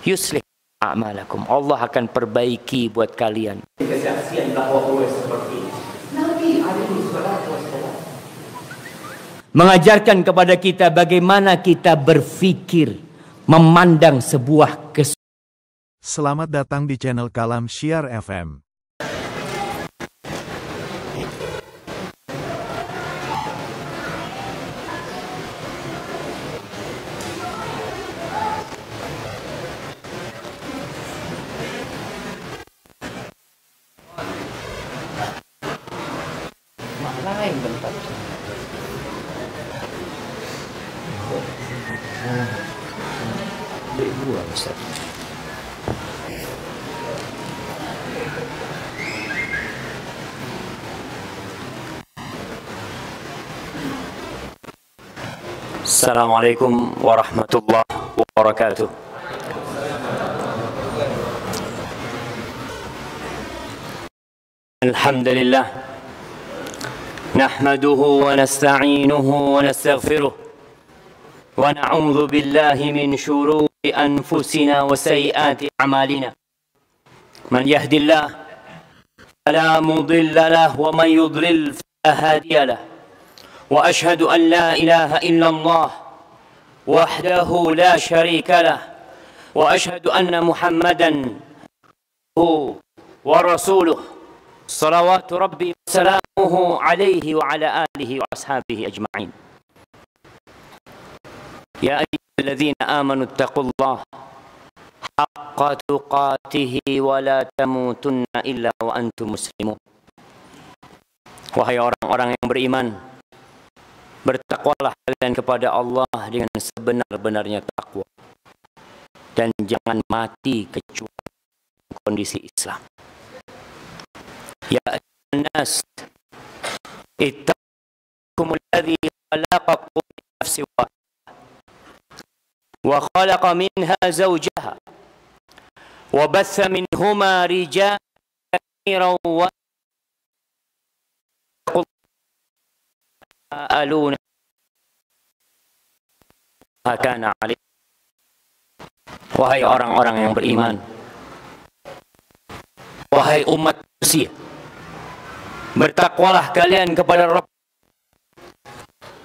yuslih a'malakum. Allah akan perbaiki buat kalian. Kesaksian bahwa seperti ini. Nabi alaihi salatu wassalam mengajarkan kepada kita bagaimana kita berfikir, memandang sebuah Selamat datang di channel Kalam Syiar FM. lain bentar. Dua Ustaz. Assalamualaikum warahmatullahi wabarakatuh. Alhamdulillah. Nahmaduhu wa nasta'inuhu wa nastaghfiruh. Wa na'udzu billahi min shururi anfusina wa sayyiati a'malina. Man yahdihillahu fala mudilla lahu wa man yudlil fala hadiya lahu. وأشهد أن لا إله إلا الله وحده لا شريك له وأشهد أن محمدا هو ورسوله صلوات ربي وسلامه عليه وعلى آله وأصحابه أجمعين. يا أيها الذين آمنوا اتقوا الله حق تقاته ولا تموتن إلا وأنتم مسلمون. Wahai orang-orang yang beriman, bertakwalah kalian kepada Allah dengan sebenar-benarnya takwa, dan jangan mati kecuali kondisi Islam. Ya ayyuhan nas, ittaqukumul ladzi khalaqakum min nafsin wahidah wa khalaqa minha zawjaha wa batha minhuma rijalan katsiran wa aluna kana alaihi. Wahai orang-orang yang beriman, wahai umat manusia, bertakwalah kalian kepada Rabb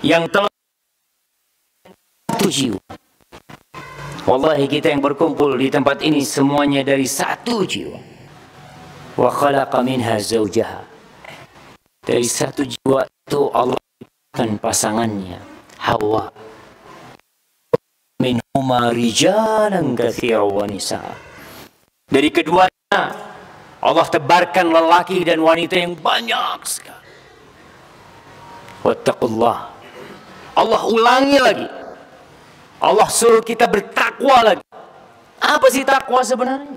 yang telah satu jiwa. Wallahi kita yang berkumpul di tempat ini semuanya dari satu jiwa. Wa khalaqa minha zawjaha. Dari satu jiwa itu Allah pasangannya Hawa. Minhuma rijalan katsiran wa nisaa. Dari keduanya Allah tebarkan lelaki dan wanita yang banyak sekali. Wattaqullah. Allah ulangi lagi. Allah suruh kita bertakwa lagi. Apa sih takwa sebenarnya?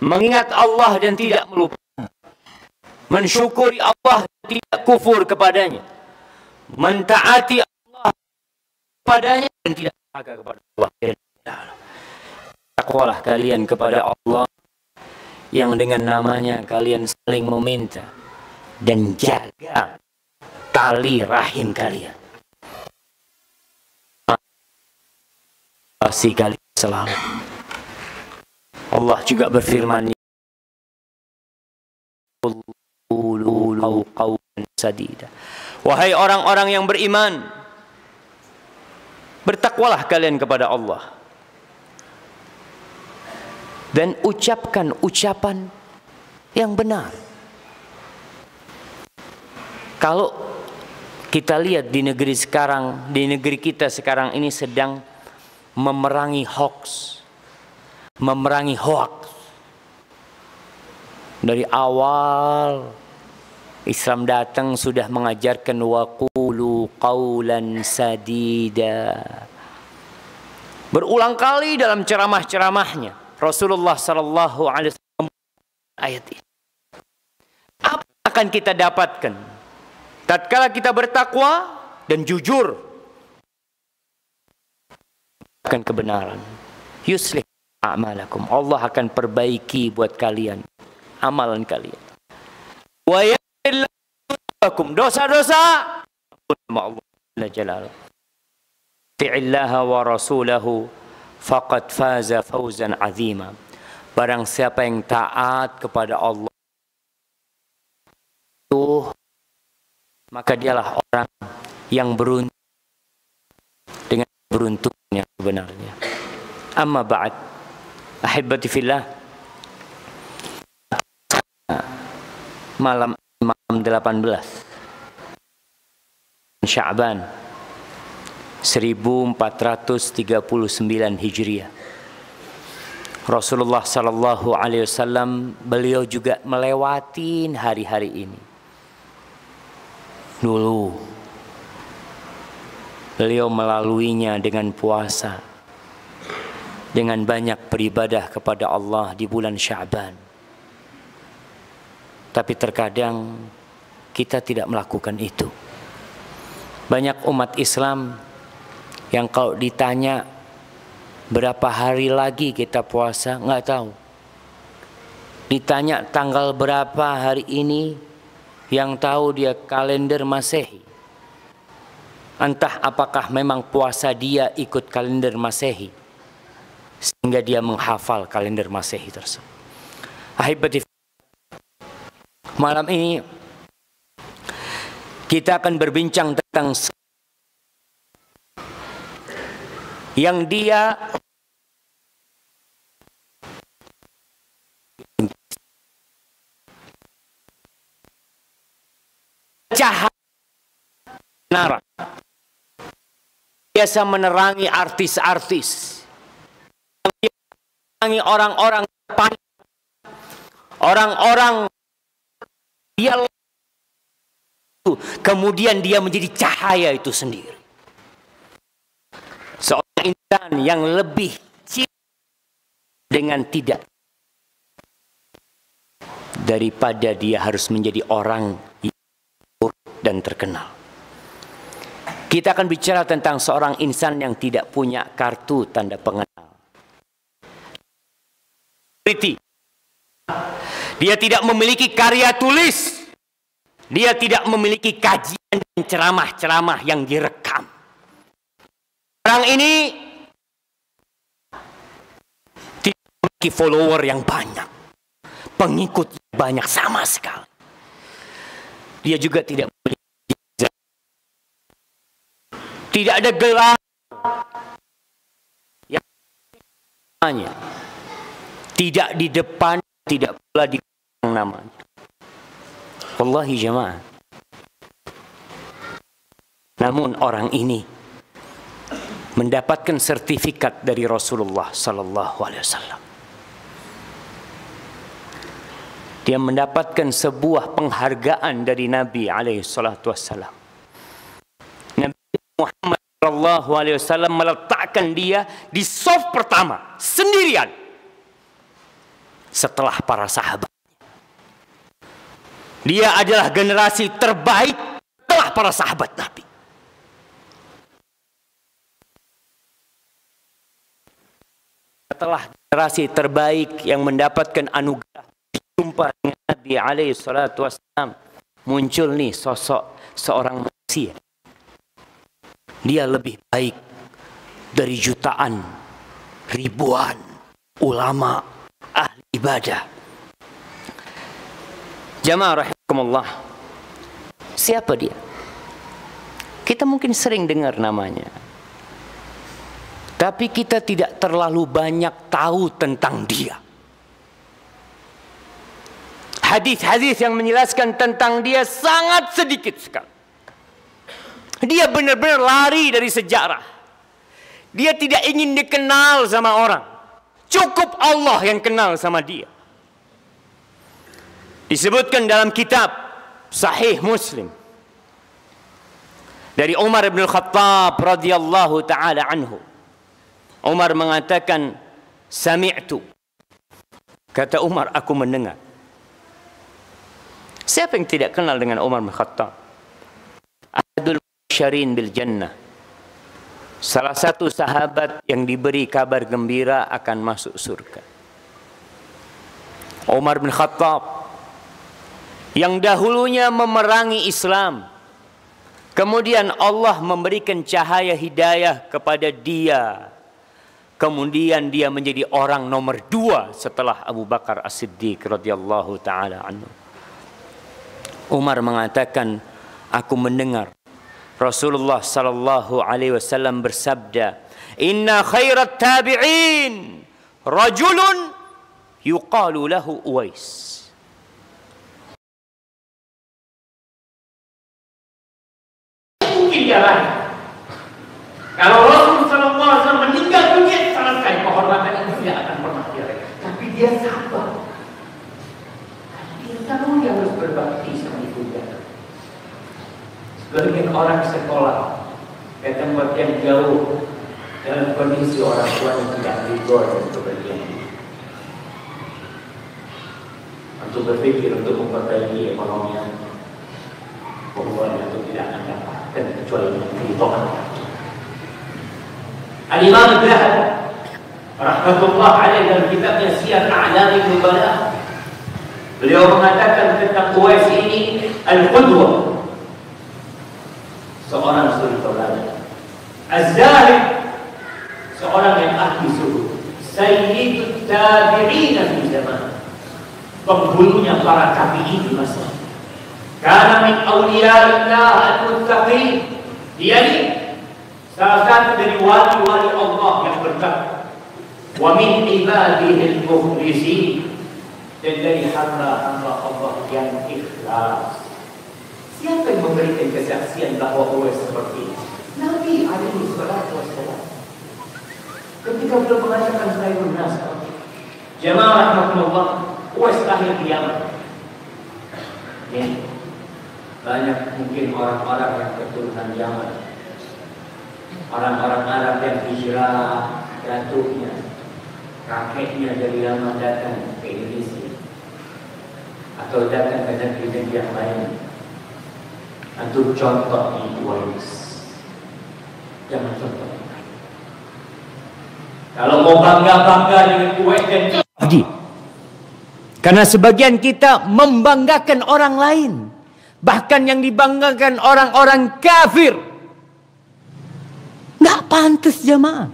Mengingat Allah dan tidak melupakan. Mensyukuri Allah dan tidak kufur kepadanya. Mentaati Allah kepadanya dan tidak durhaka kepada Allah. Takwalah kalian kepada Allah yang dengan namanya kalian saling meminta, dan jaga tali rahim kalian. Kasih kalian selalu. Allah juga berfirman, qulu qawlan sadida. Wahai orang-orang yang beriman, bertakwalah kalian kepada Allah dan ucapkan ucapan yang benar. Kalau kita lihat di negeri sekarang, di negeri kita sekarang ini sedang memerangi hoax, memerangi hoax. Dari awal Islam datang sudah mengajarkan waqulu qawlan sadida. Berulang kali dalam ceramah-ceramahnya Rasulullah sallallahu alaihi wasallam ayat ini. Apa akan kita dapatkan tatkala kita bertakwa dan jujur akan kebenaran? Yuslih a'malakum. Allah akan perbaiki buat kalian amalan kalian. Wa yaghfir dosa-dosa sama Allah jalla jalaluhu. Ti'illaha wa rasulahu faqad faza fawzan azima. Barang siapa yang taat kepada Allah, maka dialah orang yang beruntung dengan beruntungan yang sebenarnya. Amma ba'd, ahibati fillah, malam 18 Sya'ban 1439 Hijriah, Rasulullah sallallahu alaihi wasallam beliau juga melewati hari-hari ini. Dulu beliau melaluinya dengan puasa, dengan banyak beribadah kepada Allah di bulan Sya'ban. Tapi terkadang kita tidak melakukan itu. Banyak umat Islam yang kalau ditanya berapa hari lagi kita puasa, nggak tahu. Ditanya tanggal berapa hari ini, yang tahu dia kalender Masehi. Entah apakah memang puasa dia ikut kalender Masehi, sehingga dia menghafal kalender Masehi tersebut. Ahibati, malam ini kita akan berbincang tentang yang dia cahaya menerangi, biasa menerangi artis-artis, menerangi orang-orang, orang-orang dia, kemudian dia menjadi cahaya itu sendiri. Seorang insan yang lebih cinta dengan tidak, daripada dia harus menjadi orang dan terkenal. Kita akan bicara tentang seorang insan yang tidak punya kartu tanda pengenal. Dia tidak memiliki karya tulis. Dia tidak memiliki kajian dan ceramah-ceramah yang direkam. Orang ini tidak memiliki follower yang banyak, pengikut banyak sama sekali. Dia juga tidak memiliki, tidak ada gelar yang namanya, tidak di depan, tidak pula di belakang namanya. Wallahi jamaah. Namun orang ini mendapatkan sertifikat dari Rasulullah sallallahu alaihi wasallam. Dia mendapatkan sebuah penghargaan dari Nabi alaihi salatu wasallam. Nabi Muhammad sallallahu alaihi wasallam meletakkan dia di saf pertama sendirian setelah para sahabat. Dia adalah generasi terbaik setelah para sahabat Nabi. Setelah generasi terbaik yang mendapatkan anugerah jumpa dengan Nabi alaihi salatu wassalam, muncul nih sosok seorang manusia. Dia lebih baik dari jutaan, ribuan ulama, ahli ibadah. Jamaah rahimakumullah, siapa dia? Kita mungkin sering dengar namanya, tapi kita tidak terlalu banyak tahu tentang dia. Hadis-hadis yang menjelaskan tentang dia sangat sedikit sekali. Dia benar-benar lari dari sejarah. Dia tidak ingin dikenal sama orang. Cukup Allah yang kenal sama dia. Disebutkan dalam kitab Sahih Muslim dari Umar bin Khattab radhiyallahu taala anhu. Umar mengatakan, sami'tu. Kata Umar, aku mendengar. Siapa yang tidak kenal dengan Umar bin Khattab? Ahadul Musyarin bil Jannah. Salah satu sahabat yang diberi kabar gembira akan masuk surga. Umar bin Khattab yang dahulunya memerangi Islam, kemudian Allah memberikan cahaya hidayah kepada dia, Kemudian dia menjadi orang nomor 2 setelah Abu Bakar As-Siddiq radhiyallahu taala anhu. Umar mengatakan, aku mendengar Rasulullah sallallahu alaihi wasallam bersabda, "Inna khairat tabi'in rajulun yuqalu lahu Uwais." Mungkin dia lain. Kalau Rasulullah sallallahu alaihi wasallam meninggal dunia, selesai kehormatan itu tidak akan pernah direka. Tapi dia sabar. Dia tahu dia harus berbakti sama ibunya. Sebagian orang sekolah ke tempat yang jauh dalam kondisi orang tua yang tidak ridho dan kebahagiaan, untuk berpikir untuk memperbaiki ekonomi, pembuat itu tidak akan dapatkan kecuali dengan ridhoan. Al-Imam Al-Zahabi rahmatullah alaih dalam kitabnya Siyar A'lamin Nubala, beliau mengatakan tentang Uwais ini al-qudwah, seorang suri tauladan, az-zahid, seorang yang ahli zuhud, sayyidut tabi'in fi zaman, penghulunya para tabi'in di masa, kana min awliya'illah al-muttaqin, dia ini salah satu dari wali-wali Allah yang bertakwa, wa min ibadihi al-mukhlisin, dan dari hamba-hamba Allah yang ikhlas. Siapa yang memberikan kesaksian bahwa Uwais seperti ini? Nabi alaihi salatu wassalam. Ketika beliau mengatakan khairun nas, jamaah rahmatullah, Uwais lahir di Yaman. Ya. Banyak mungkin orang-orang yang keturunan Yaman, orang-orang Arab yang hijrah, datuknya, kakeknya dari Yaman datang ke Indonesia atau datang ke negeri-negeri yang lain. Antum contoh di Uwais, jangan contoh. Kalau mau bangga-bangga dengan Uwais dan Haji, karena sebagian kita membanggakan orang lain, bahkan yang dibanggakan orang-orang kafir. Nggak pantas jamaah.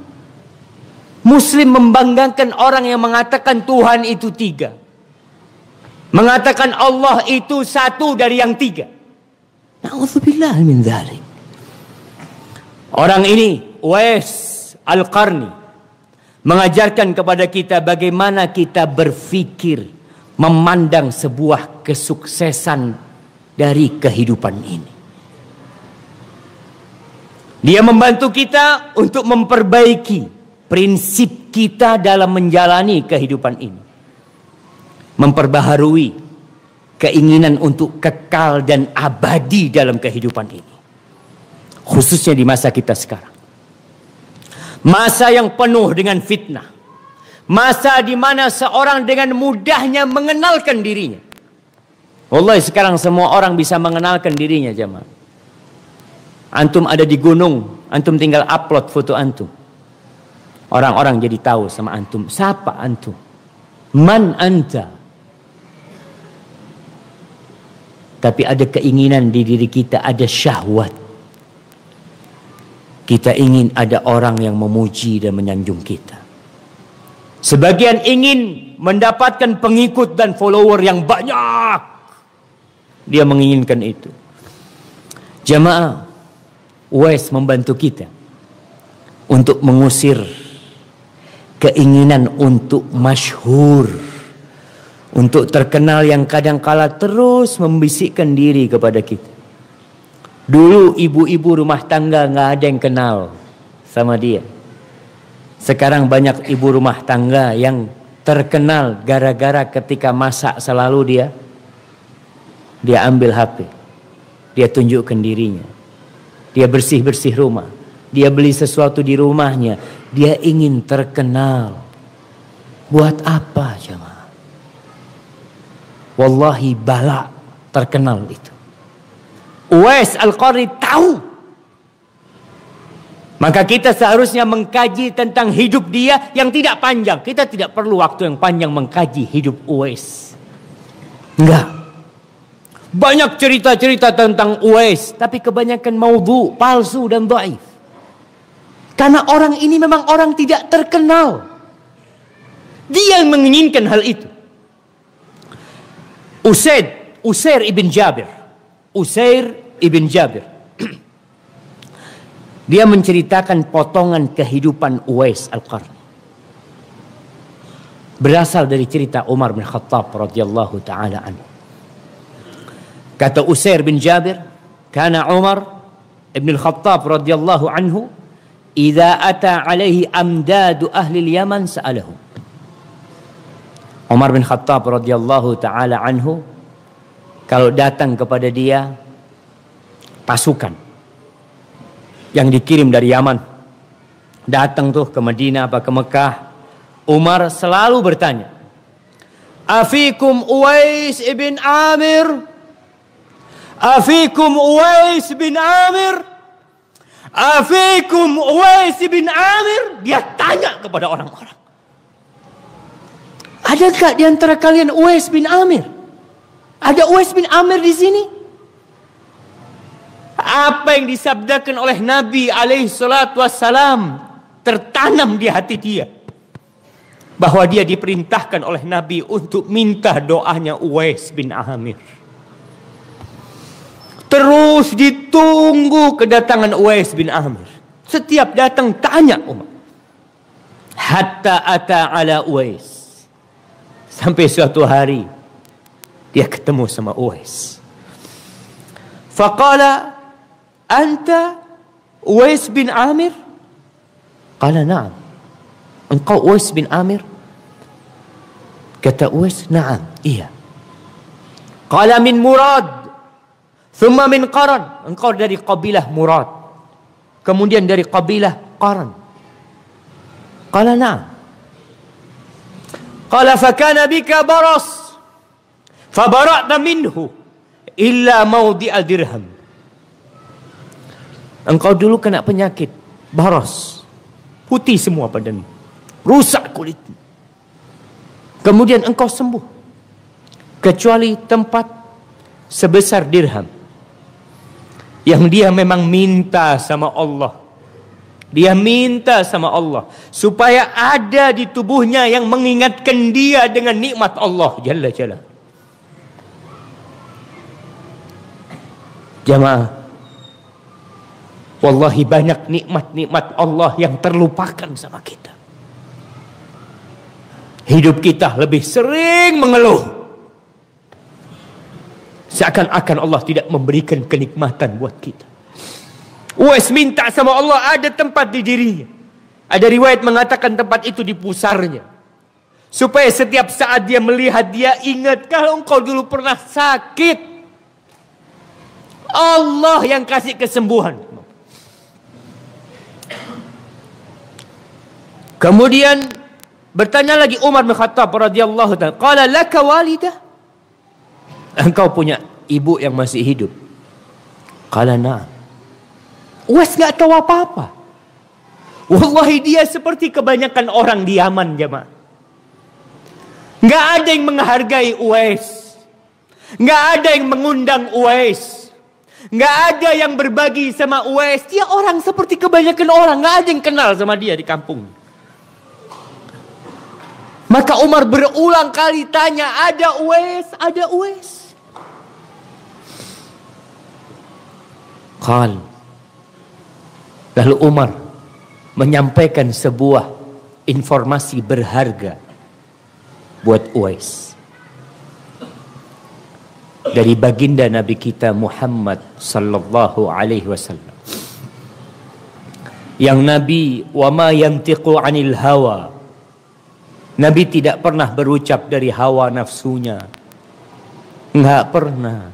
Muslim membanggakan orang yang mengatakan Tuhan itu 3, mengatakan Allah itu 1 dari yang 3. Na'udzubillah min dzalik. Orang ini, Uwais Al-Qarni, mengajarkan kepada kita bagaimana kita berpikir, memandang sebuah kesuksesan dari kehidupan ini. Dia membantu kita untuk memperbaiki prinsip kita dalam menjalani kehidupan ini, memperbaharui keinginan untuk kekal dan abadi dalam kehidupan ini, khususnya di masa kita sekarang, masa yang penuh dengan fitnah, masa di mana seorang dengan mudahnya mengenalkan dirinya. Wallahi sekarang semua orang bisa mengenalkan dirinya jemaah. Antum ada di gunung, antum tinggal upload foto antum, orang-orang jadi tahu sama antum. Siapa antum? Man anta? Tapi ada keinginan di diri kita, ada syahwat. Kita ingin ada orang yang memuji dan menyanjung kita. Sebagian ingin mendapatkan pengikut dan follower yang banyak. Dia menginginkan itu. Jamaah, Uwais membantu kita untuk mengusir keinginan untuk masyhur, untuk terkenal, yang kadangkala terus membisikkan diri kepada kita. Dulu ibu-ibu rumah tangga nggak ada yang kenal sama dia. Sekarang banyak ibu rumah tangga yang terkenal gara-gara ketika masak selalu dia ambil HP, dia tunjukkan dirinya, dia bersih-bersih rumah, dia beli sesuatu di rumahnya, dia ingin terkenal. Buat apa jemaah? Wallahi bala terkenal itu. Uwais Al-Qarni tahu. Maka kita seharusnya mengkaji tentang hidup dia yang tidak panjang. Kita tidak perlu waktu yang panjang mengkaji hidup Uwais. Enggak. Banyak cerita-cerita tentang Uwais, tapi kebanyakan maudhu, palsu dan dhaif. Karena orang ini memang orang tidak terkenal. Dia yang menginginkan hal itu. Usair ibn Jabir. Dia menceritakan potongan kehidupan Uwais Al-Qarni. Berasal dari cerita Umar bin Khattab radhiyallahu taala anhu. Kata Usair bin Jabir, kana Umar ibn Khattab radhiyallahu anhu idza ata alaihi amdadu ahli al-Yaman sa'alahu. Umar bin Khattab radhiyallahu taala anhu, kalau datang kepada dia pasukan yang dikirim dari Yaman, datang tuh ke Madinah apa ke Mekah, Umar selalu bertanya, afikum Uwais ibn Amir? Afikum Uwais bin Amir? Afikum Uwais bin Amir? Dia tanya kepada orang-orang. Adakah di antara kalian Uwais bin Amir? Ada Uwais bin Amir di sini? Apa yang disabdakan oleh Nabi alaihi salatu wassalam tertanam di hati dia. Bahwa dia diperintahkan oleh Nabi untuk minta doanya Uwais bin Amir. Terus ditunggu kedatangan Uwais bin Amir. Setiap datang tanya Umar. Hatta ata ala Uwais. Sampai suatu hari dia ketemu sama Uwais. Faqala anta Uwais bin Amir? Qala na'am. Engkau Uwais bin Amir? Kata Uwais, na'am, iya. Qala min Murad. Thumma min Qaran. Engkau dari kabilah Murad. Kemudian dari kabilah Qaran. Qala na'am. Qala fakana bika baras. Fabara'ta minhu. Illa mawdi'a dirham. Engkau dulu kena penyakit. Baras. Putih semua badanmu. Rusak kulitmu. Kemudian engkau sembuh. Kecuali tempat sebesar dirham. Yang dia memang minta sama Allah. Dia minta sama Allah. Supaya ada di tubuhnya yang mengingatkan dia dengan nikmat Allah Jalla Jalla. Jamaah. Wallahi banyak nikmat-nikmat Allah yang terlupakan sama kita. Hidup kita lebih sering mengeluh. Seakan-akan Allah tidak memberikan kenikmatan buat kita. Uwais minta sama Allah ada tempat di dirinya. Ada riwayat mengatakan tempat itu di pusarnya. Supaya setiap saat dia melihat, dia ingat kalau engkau dulu pernah sakit. Allah yang kasih kesembuhan. Kemudian bertanya lagi Umar bin Khattab radhiyallahu ta'ala, qala laka walidah? Engkau punya ibu yang masih hidup? Qala na'am. Uwais enggak tahu apa-apa. Wallahi dia seperti kebanyakan orang di Yaman, jemaah. Enggak ada yang menghargai Uwais. Enggak ada yang mengundang Uwais. Enggak ada yang berbagi sama Uwais. Dia orang seperti kebanyakan orang, enggak ada yang kenal sama dia di kampung. Maka Umar berulang kali tanya, ada Uwais, ada Uwais. Qal. Lalu Umar menyampaikan sebuah informasi berharga buat Uwais. Dari baginda Nabi kita Muhammad sallallahu alaihi wasallam. Yang Nabi, wa ma yantiqu 'anil hawa. Nabi tidak pernah berucap dari hawa nafsunya. Enggak pernah.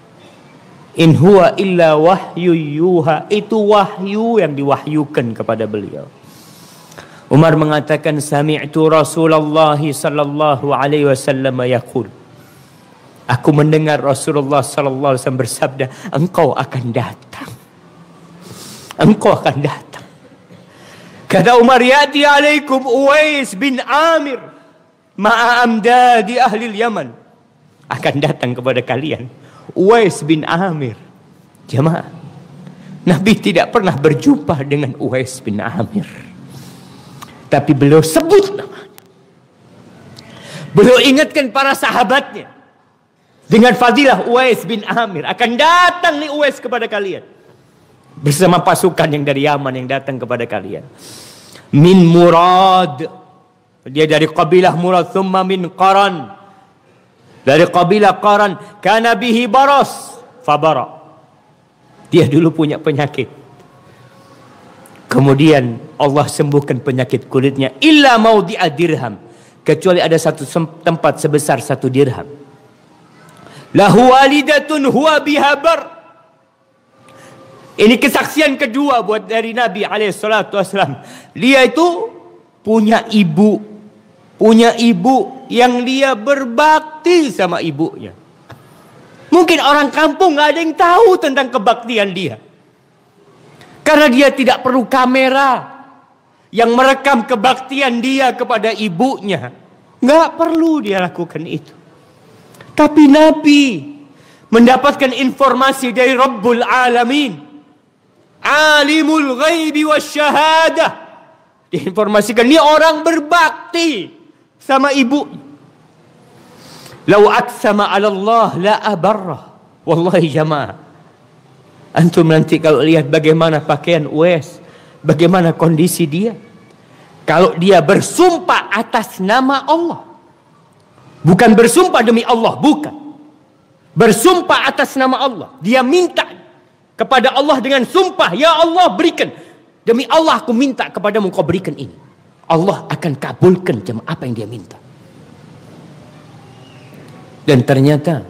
In huwa illa wahyu yuha. Itu wahyu yang diwahyukan kepada beliau. Umar mengatakan, sami'tu Rasulullah sallallahu alaihi wasallam yaqul. Aku mendengar Rasulullah sallallahu alaihi wasallam bersabda, engkau akan datang. Engkau akan datang. Kata Umar, ya'ti alaikum Uwais bin Amir ma'a amdadi ahli Yaman. Akan datang kepada kalian Uwais bin Amir. Jemaah, Nabi tidak pernah berjumpa dengan Uwais bin Amir. Tapi beliau sebut namanya. Beliau ingatkan para sahabatnya dengan fadilah Uwais bin Amir. Akan datang nih Uwais kepada kalian bersama pasukan yang dari Yaman yang datang kepada kalian. Min Murad, dia dari kabilah Murad. Thumma min Qaran, dari kabilah Qaran. Kana bihi baras fabara, dia dulu punya penyakit, kemudian Allah sembuhkan penyakit kulitnya. Illa maudhi'a dirham, kecuali ada satu tempat sebesar 1 dirham. Lahu walidatun huwa bihabar. Ini kesaksian kedua buat dari Nabi SAW. Dia itu punya ibu yang dia berbakti sama ibunya. Mungkin orang kampung gak ada yang tahu tentang kebaktian dia, karena dia tidak perlu kamera yang merekam kebaktian dia kepada ibunya. Gak perlu dia lakukan itu. Tapi Nabi mendapatkan informasi dari Rabbul Alamin, Alimul Ghaibi Wasyahadah. Diinformasikan ini orang berbakti sama ibu. Lau aqsama 'ala Allah la abarrah. Wallahi jamaah, antum nanti kalau lihat bagaimana pakaian Uwais, bagaimana kondisi dia, kalau dia bersumpah atas nama Allah, bukan bersumpah demi Allah, bukan, bersumpah atas nama Allah, dia minta kepada Allah dengan sumpah, ya Allah berikan, demi Allah aku minta kepadamu kau berikan ini, Allah akan kabulkan apa yang dia minta. Dan ternyata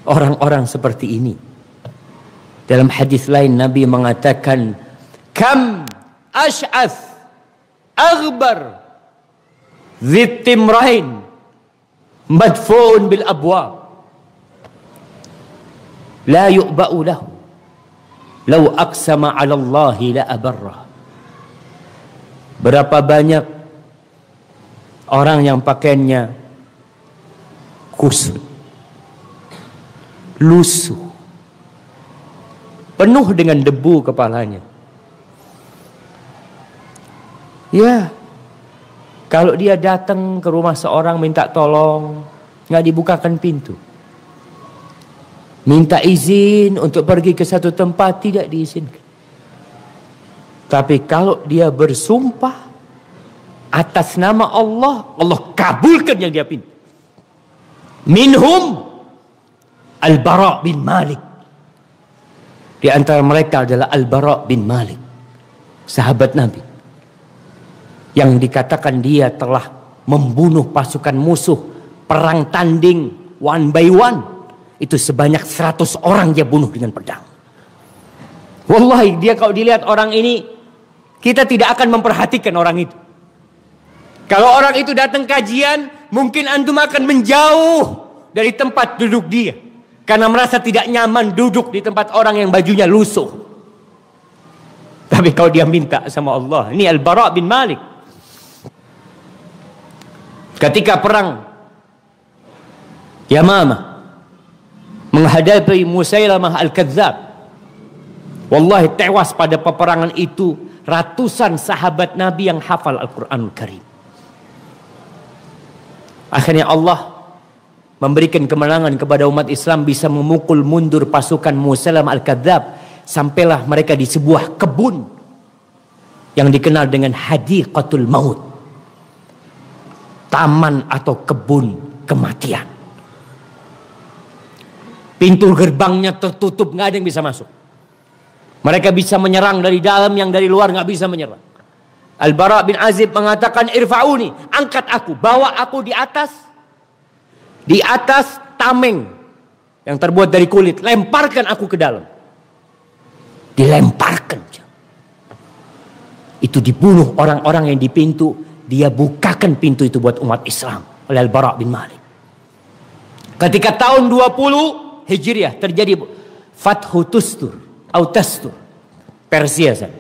orang-orang seperti ini, dalam hadis lain Nabi mengatakan, kam ash'ath aghbar zittimrain madfu'un bil abwab la yu'ba'u lahu law aqsama 'ala Allahi la abarrah. Berapa banyak orang yang pakaiannya kusut, lusuh, penuh dengan debu kepalanya. Ya, kalau dia datang ke rumah seorang minta tolong, nggak dibukakan pintu. Minta izin untuk pergi ke satu tempat, tidak diizinkan. Tapi kalau dia bersumpah atas nama Allah, Allah kabulkan yang dia pinta. Minhum Al-Bara' bin Malik. Di antara mereka adalah Al-Bara' bin Malik, sahabat Nabi, yang dikatakan dia telah membunuh pasukan musuh, perang tanding one by one. Itu sebanyak 100 orang dia bunuh dengan pedang. Wallahi, dia kalau dilihat orang ini, kita tidak akan memperhatikan orang itu. Kalau orang itu datang kajian, mungkin antum akan menjauh dari tempat duduk dia, karena merasa tidak nyaman duduk di tempat orang yang bajunya lusuh. Tapi kalau dia minta sama Allah, ini Al-Bara' bin Malik. Ketika perang Yamamah menghadapi Musailamah Al-Kadzab, wallahi tewas pada peperangan itu ratusan sahabat Nabi yang hafal Al-Quranul Karim. Akhirnya Allah memberikan kemenangan kepada umat Islam, bisa memukul mundur pasukan Musailamah Al-Kadzab, sampailah mereka di sebuah kebun yang dikenal dengan Hadiqatul Maut, taman atau kebun kematian. Pintu gerbangnya tertutup, nggak ada yang bisa masuk. Mereka bisa menyerang dari dalam, yang dari luar nggak bisa menyerang. Al-Bara' bin Azib mengatakan, irfa'uni, angkat aku, bawa aku di atas tameng yang terbuat dari kulit, lemparkan aku ke dalam. Dilemparkan. Itu dibunuh orang-orang yang di pintu. Dia bukakan pintu itu buat umat Islam oleh Al-Bara' bin Malik. Ketika tahun 20 Hijriah terjadi Fathu Tustur atau Tastur, Persia sana.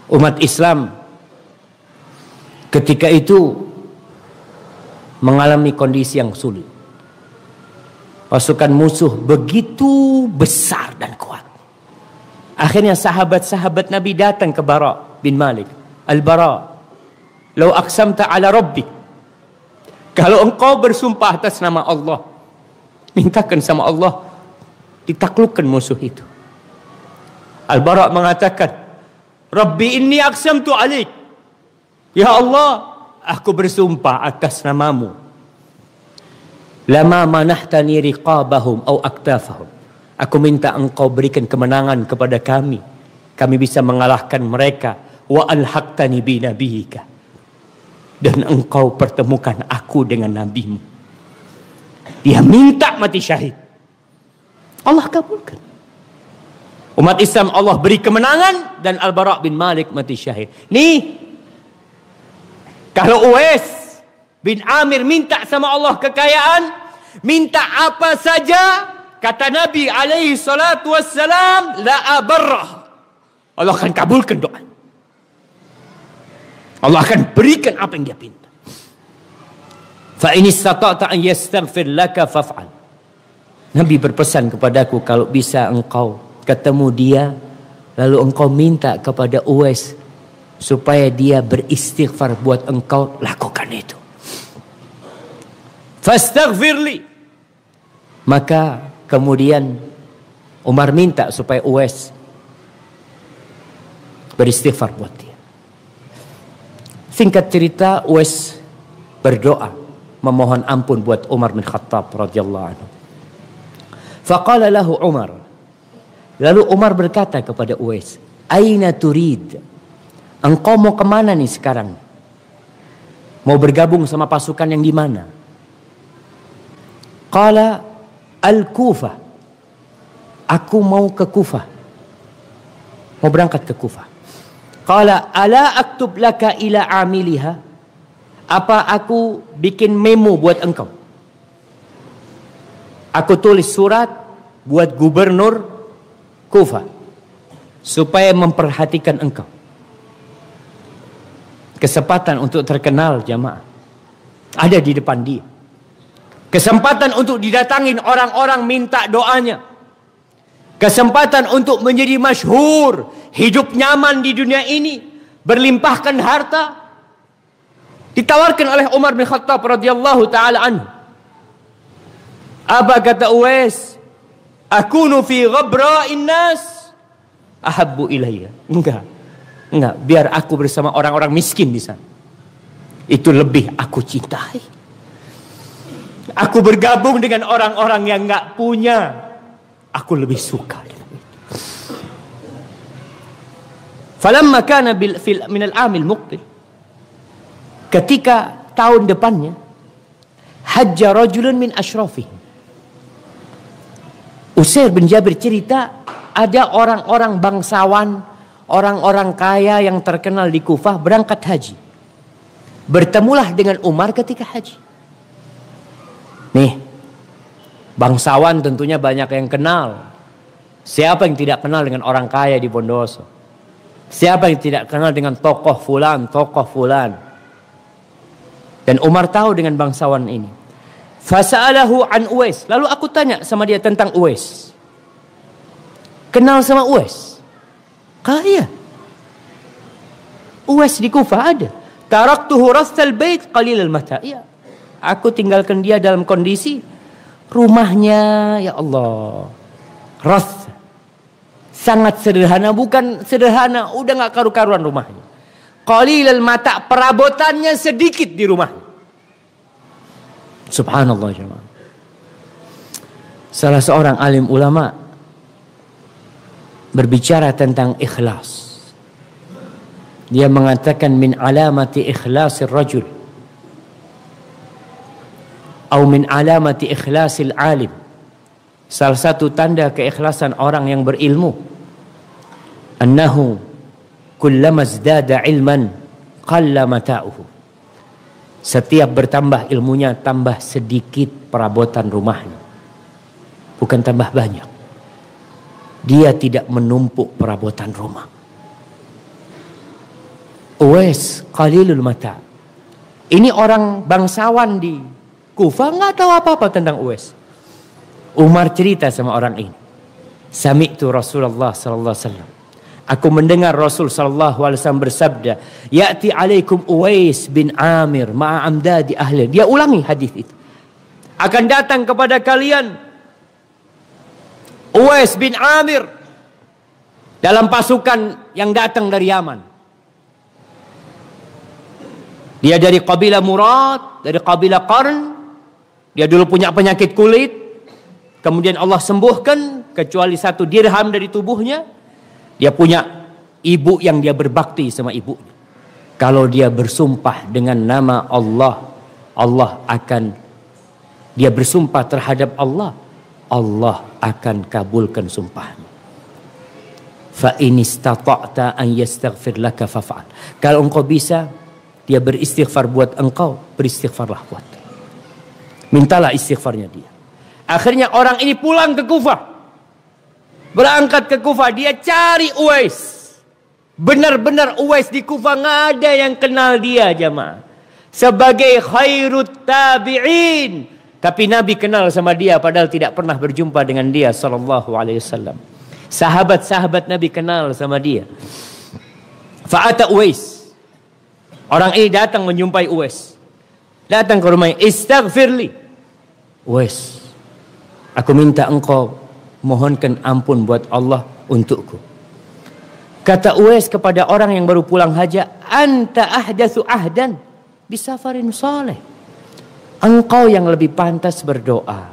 Umat Islam ketika itu mengalami kondisi yang sulit. Pasukan musuh begitu besar dan kuat. Akhirnya sahabat-sahabat Nabi datang ke Bara'. bin Malik. Al-Bara, "Lau aqsamta ala rabbik." Kalau engkau bersumpah atas nama Allah, mintakan sama Allah ditaklukkan musuh itu. Al-Bara mengatakan, "Rabbi inni aqsamtu alaik." Ya Allah, aku bersumpah atas namamu. Lama manahtani riqabahum au aktafahum. Aku minta engkau berikan kemenangan kepada kami. Kami bisa mengalahkan mereka. Wa alhaqtani bi nabiyika. Dan engkau pertemukan aku dengan nabimu. Dia minta mati syahid. Allah kabulkan. Umat Islam Allah beri kemenangan dan Al-Bara bin Malik mati syahid. Nih, kalau Uwais bin Amir minta sama Allah kekayaan, minta apa saja, kata Nabi alaihi salatu wassalam, la abarrah. Allah akan kabulkan doa. Allah akan berikan apa yang dia minta. Fa in istata'ta an yastaghfir laka faf'al. Nabi berpesan kepadaku, kalau bisa engkau ketemu dia, lalu engkau minta kepada Uwais supaya dia beristighfar buat engkau, lakukan itu. Fastaghfirli. Maka kemudian Umar minta supaya Uwais beristighfar buat dia. Singkat cerita, Uwais berdoa memohon ampun buat Umar bin Khattab radhiyallahu anhu. Faqala lahu Umar. Lalu Umar berkata kepada Uwais, "Aina turid?" Engkau mau kemana nih sekarang? Mau bergabung sama pasukan yang di mana? Qala al-Kufah. Aku mau ke Kufah. Mau berangkat ke Kufah. Qala ala aktub laka ila amiliha. Apa aku bikin memo buat engkau? Aku tulis surat buat gubernur Kufah supaya memperhatikan engkau. Kesempatan untuk terkenal jamaah ada di depan dia. Kesempatan untuk didatangin orang-orang minta doanya. Kesempatan untuk menjadi masyhur, hidup nyaman di dunia ini, berlimpahkan harta, ditawarkan oleh Umar bin Khattab radhiyallahu taala anhu. Apa kata Uwais? Akunu fi ghabra'in nas ahabbu ilayya. Enggak, biar aku bersama orang-orang miskin di sana. Itu lebih aku cintai. Aku bergabung dengan orang-orang yang enggak punya. Aku lebih suka dengan itu. Falamma kana min al-'amil muqbil. Ketika tahun depannya, hajja rajulun min asyrafihim. Usair bin Jabir cerita, ada orang-orang bangsawan, orang-orang kaya yang terkenal di Kufah berangkat haji. Bertemulah dengan Umar ketika haji. Nih, bangsawan tentunya banyak yang kenal. Siapa yang tidak kenal dengan orang kaya di Bondoso? Siapa yang tidak kenal dengan tokoh fulan, tokoh fulan? Dan Umar tahu dengan bangsawan ini. Fasa'alahu an Uwais. Lalu aku tanya sama dia tentang Uwais. Kenal sama Uwais? Kaya. Uwais di Kufah ada. Taraktuhu rastal bait qalil al-mata'. Ya. Aku tinggalkan dia dalam kondisi rumahnya, ya Allah, ras, sangat sederhana, bukan sederhana, udah nggak karu-karuan rumahnya. Qalilal mata, perabotannya sedikit di rumahnya. Subhanallah jemaah. Salah seorang alim ulama berbicara tentang ikhlas. Dia mengatakan min alamati ikhlasir rajul atau min alamati ikhlasil alim. Salah satu tanda keikhlasan orang yang berilmu, annahu kullama izdada ilman qalla mata'uhu. Setiap bertambah ilmunya, tambah sedikit perabotan rumahnya, bukan tambah banyak. Dia tidak menumpuk perabotan rumah. Uwais qalilul mata'. Ini orang bangsawan di Kufah nggak tahu apa-apa tentang Uwais. Umar cerita sama orang ini. Sami'tu Rasulullah sallallahu alaihi wasallam. Aku mendengar Rasul sallallahu alaihi wasallam bersabda, "Ya'ti alaikum Uwais bin Amir ma'a amdadi ahli." Dia ulangi hadis itu. Akan datang kepada kalian Uwais bin Amir dalam pasukan yang datang dari Yaman. Dia dari kabilah Murad, dari kabilah Qarn. Dia dulu punya penyakit kulit, kemudian Allah sembuhkan kecuali 1 dirham dari tubuhnya. Dia punya ibu yang dia berbakti sama ibunya. Kalau dia bersumpah dengan nama Allah, Allah akan, dia bersumpah terhadap Allah, Allah akan kabulkan sumpahnya. Fa in istata'ta an yastaghfir laka faf'al. Kalau engkau bisa dia beristighfar buat engkau, beristighfarlah buat. Mintalah istighfarnya dia. Akhirnya orang ini pulang ke Kufah. Berangkat ke Kufah, dia cari Uwais. Benar-benar Uwais di Kufah nggak ada yang kenal dia, jamaah. Sebagai khairut tabi'in. Tapi Nabi kenal sama dia padahal tidak pernah berjumpa dengan dia sallallahu alaihi wasallam. Sahabat-sahabat Nabi kenal sama dia. Fa'ata Uwais. Orang ini datang menjumpai Uwais. Datang ke rumahnya, "Istaghfirli." Uwais, aku minta engkau mohonkan ampun buat Allah untukku. Kata Uwais kepada orang yang baru pulang haji, "Anta ahdatsu ahdan bisafarin saleh." Engkau yang lebih pantas berdoa.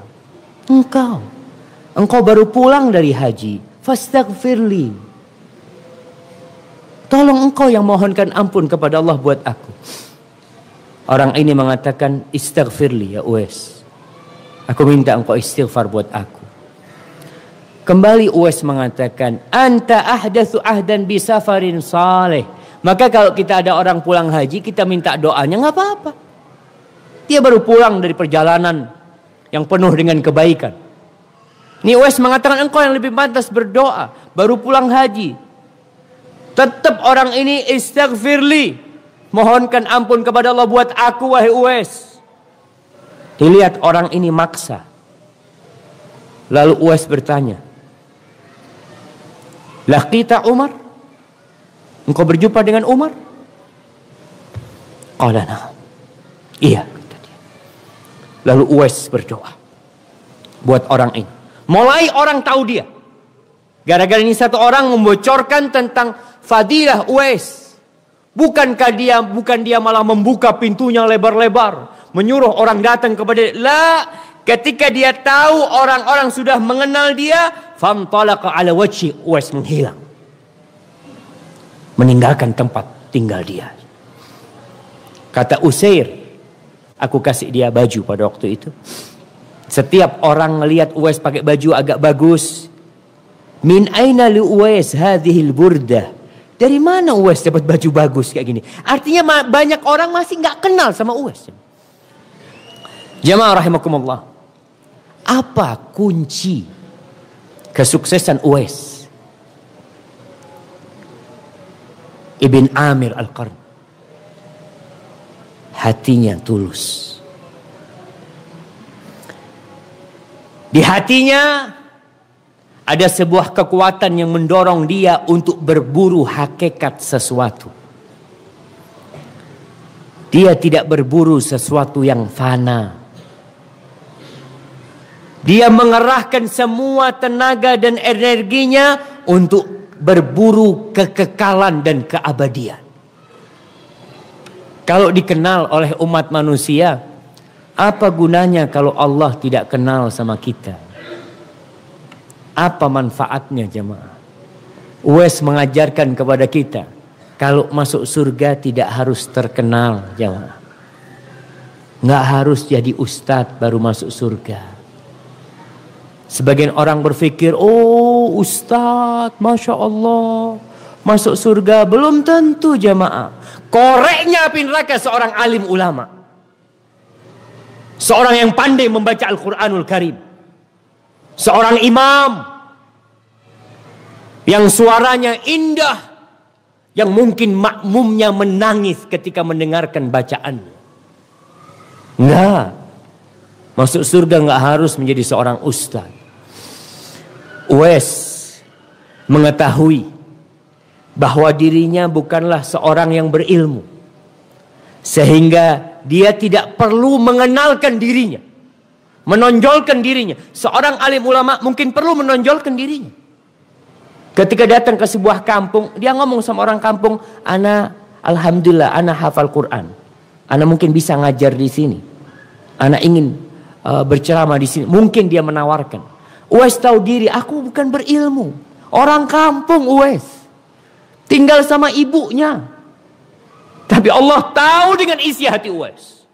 Engkau baru pulang dari haji. Fastaghfirli. Tolong engkau yang mohonkan ampun kepada Allah buat aku. Orang ini mengatakan, "Istaghfirli ya Uwais. Aku minta engkau istighfar buat aku." Kembali Uwais mengatakan, "Anta ahdatsu ahdan bisafarin saleh." Maka kalau kita ada orang pulang haji, kita minta doanya nggak apa-apa. Dia baru pulang dari perjalanan yang penuh dengan kebaikan. Ini Uwais mengatakan, engkau yang lebih pantas berdoa. Baru pulang haji. Tetap orang ini, "Istaghfirli." Mohonkan ampun kepada Allah buat aku, wahai Uwais. Dilihat orang ini maksa. Lalu Uwais bertanya, "Laqita Umar? Engkau berjumpa dengan Umar?" Qala na'am. Iya, kata dia. Lalu Uwais berdoa buat orang ini. Mulai orang tahu dia. Gara-gara ini satu orang membocorkan tentang fadilah Uwais. Bukan dia malah membuka pintunya lebar-lebar, menyuruh orang datang kepada dia. La, ketika dia tahu orang-orang sudah mengenal dia, famtalaqa ala wajhi, Uwais menghilang. Meninggalkan tempat tinggal dia. Kata Usair, aku kasih dia baju pada waktu itu. Setiap orang melihat Uwais pakai baju agak bagus. Min aina li Uwais hadhil burdah? Dari mana Uwais dapat baju bagus kayak gini? Artinya banyak orang masih nggak kenal sama Uwais. Jamaah rahimakumullah. Apa kunci kesuksesan Uwais Ibn Amir Al-Qarn? Hatinya tulus. Di hatinya ada sebuah kekuatan yang mendorong dia untuk berburu hakikat sesuatu. Dia tidak berburu sesuatu yang fana. Dia mengerahkan semua tenaga dan energinya untuk berburu kekekalan dan keabadian. Kalau dikenal oleh umat manusia, apa gunanya kalau Allah tidak kenal sama kita? Apa manfaatnya jemaah? Uwais mengajarkan kepada kita, kalau masuk surga tidak harus terkenal jemaah. Nggak harus jadi ustadz baru masuk surga. Sebagian orang berpikir, oh ustadz, Masya Allah, masuk surga. Belum tentu jemaah. Koreknya api neraka seorang alim ulama. Seorang yang pandai membaca Al-Quranul Karim. Seorang imam yang suaranya indah, yang mungkin makmumnya menangis ketika mendengarkan bacaan. Enggak. Masuk surga enggak harus menjadi seorang ustaz. Uwais mengetahui bahwa dirinya bukanlah seorang yang berilmu, sehingga dia tidak perlu mengenalkan dirinya, menonjolkan dirinya. Seorang alim ulama mungkin perlu menonjolkan dirinya. Ketika datang ke sebuah kampung, dia ngomong sama orang kampung, "Ana alhamdulillah, ana hafal Quran. Ana mungkin bisa ngajar di sini. Ana ingin berceramah di sini." Mungkin dia menawarkan. Uwais tahu diri, aku bukan berilmu. Orang kampung Uwais. Tinggal sama ibunya. Tapi Allah tahu dengan isi hati Uwais.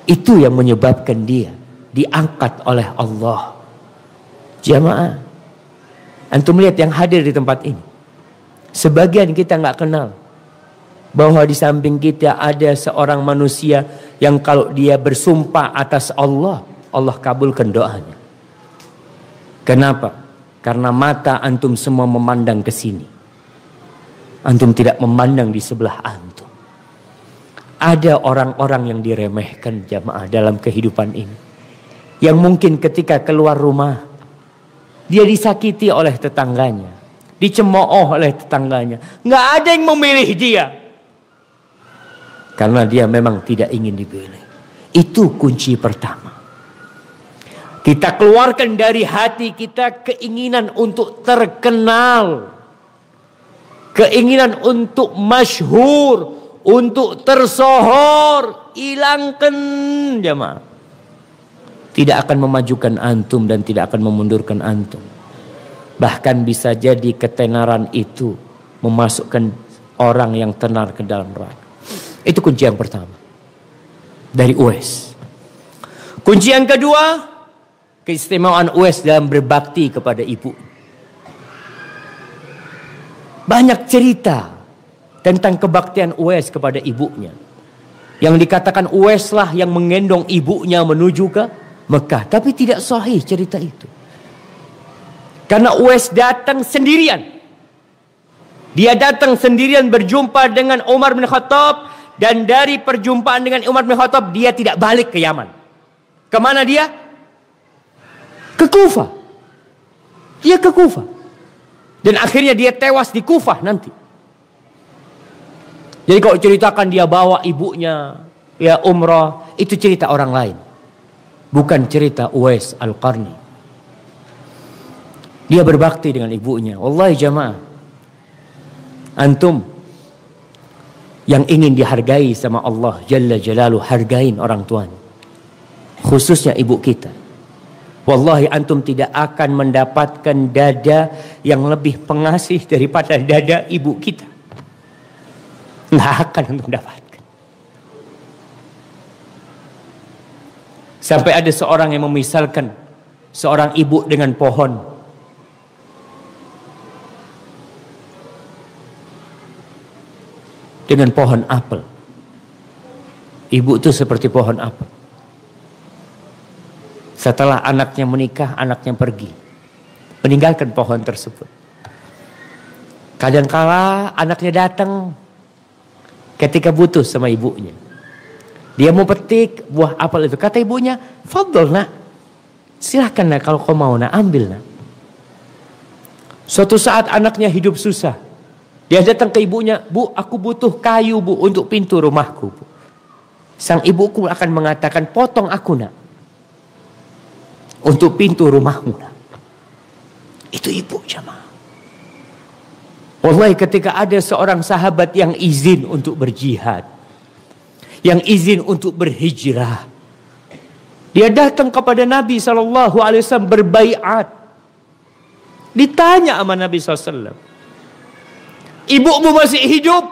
Itu yang menyebabkan dia diangkat oleh Allah. Jamaah, antum lihat yang hadir di tempat ini. Sebagian kita nggak kenal bahwa di samping kita ada seorang manusia yang kalau dia bersumpah atas Allah, Allah kabulkan doanya. Kenapa? Karena mata antum semua memandang ke sini. Antum tidak memandang di sebelah antum. Ada orang-orang yang diremehkan jamaah dalam kehidupan ini, yang mungkin ketika keluar rumah dia disakiti oleh tetangganya, dicemooh oleh tetangganya. Nggak ada yang memilih dia, karena dia memang tidak ingin dipilih. Itu kunci pertama. Kita keluarkan dari hati kita keinginan untuk terkenal, keinginan untuk masyhur, untuk tersohor. Hilangkan jemaah. Tidak akan memajukan antum dan tidak akan memundurkan antum. Bahkan bisa jadi ketenaran itu memasukkan orang yang tenar ke dalam neraka. Itu kunci yang pertama dari Uwais. Kunci yang kedua, keistimewaan Uwais dalam berbakti kepada ibu. Banyak cerita tentang kebaktian Uwais kepada ibunya. Yang dikatakan Uwais lah yang menggendong ibunya menuju ke Mekah. Tapi tidak sahih cerita itu. Karena Uwais datang sendirian. Dia datang sendirian berjumpa dengan Umar bin Khattab. Dan dari perjumpaan dengan Umar bin Khattab, dia tidak balik ke Yaman. Kemana dia? Ke Kufah. Dia ke Kufah. Dan akhirnya dia tewas di Kufah nanti. Jadi kalau ceritakan dia bawa ibunya ya umrah, itu cerita orang lain. Bukan cerita Uwais Al-Qarni. Dia berbakti dengan ibunya. Wallahi jamaah, antum yang ingin dihargai sama Allah Jalla Jalaluhu, hargain orang tuanya. Khususnya ibu kita. Wallahi antum tidak akan mendapatkan dada yang lebih pengasih daripada dada ibu kita. Nggak akan antum dapatkan. Sampai ada seorang yang memisalkan seorang ibu dengan pohon. Dengan pohon apel. Ibu itu seperti pohon apel. Setelah anaknya menikah, anaknya pergi, meninggalkan pohon tersebut. Kadangkala anaknya datang ketika butuh sama ibunya. Dia mau petik buah apel itu. Kata ibunya, "Fadol nak, silahkan nak, kalau kau mau nak, ambil nak." Suatu saat anaknya hidup susah. Dia datang ke ibunya, "Bu, aku butuh kayu bu untuk pintu rumahku bu." Sang ibuku akan mengatakan, "Potong aku nak, untuk pintu rumahmu nak." Itu ibu jamaah. Wallahi ketika ada seorang sahabat yang izin untuk berjihad, yang izin untuk berhijrah, dia datang kepada Nabi SAW berbaiat. Ditanya sama Nabi SAW, "Ibumu masih hidup?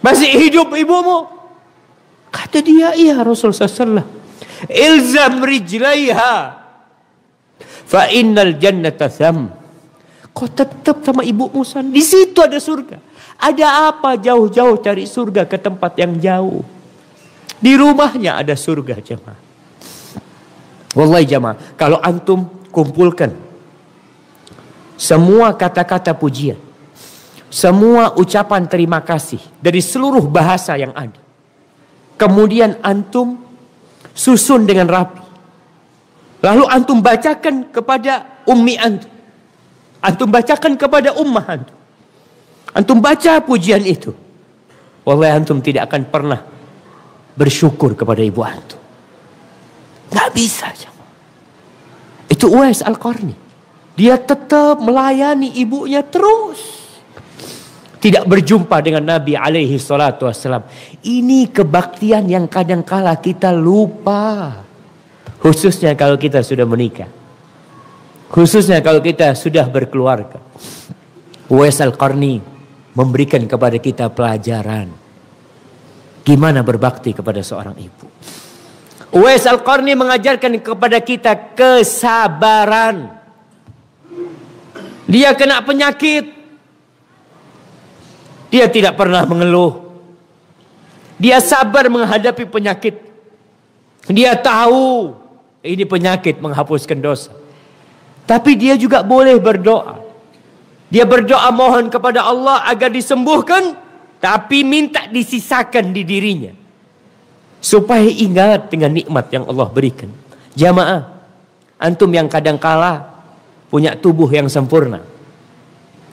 Masih hidup ibumu?" Kata dia, "Iya Rasulullah SAW." "Ilzam rijlaiha fa innal jannata tham." Kau tetap sama ibumu sana. Di situ ada surga. Ada apa jauh-jauh cari surga ke tempat yang jauh? Di rumahnya ada surga jemaah. Wallahi jemaah, kalau antum kumpulkan semua kata-kata pujian, semua ucapan terima kasih dari seluruh bahasa yang ada, kemudian antum susun dengan rapi, lalu antum bacakan kepada ummi antum Antum bacakan kepada ummah antum. Antum baca pujian itu. Wallahi antum tidak akan pernah bersyukur kepada ibu antum. Gak bisa. Itu Uwais Al-Qarni. Dia tetap melayani ibunya terus. Tidak berjumpa dengan Nabi alaihi salatu wassalam. Ini kebaktian yang kadangkala kita lupa. Khususnya kalau kita sudah menikah. Khususnya kalau kita sudah berkeluarga. Uwais Al-Qarni memberikan kepada kita pelajaran. Gimana berbakti kepada seorang ibu. Uwais Al-Qarni mengajarkan kepada kita kesabaran. Dia kena penyakit. Dia tidak pernah mengeluh. Dia sabar menghadapi penyakit. Dia tahu ini penyakit menghapuskan dosa. Tapi dia juga boleh berdoa. Dia berdoa mohon kepada Allah agar disembuhkan. Tapi minta disisakan di dirinya. Supaya ingat dengan nikmat yang Allah berikan. Jamaah. Antum yang kadang kala punya tubuh yang sempurna.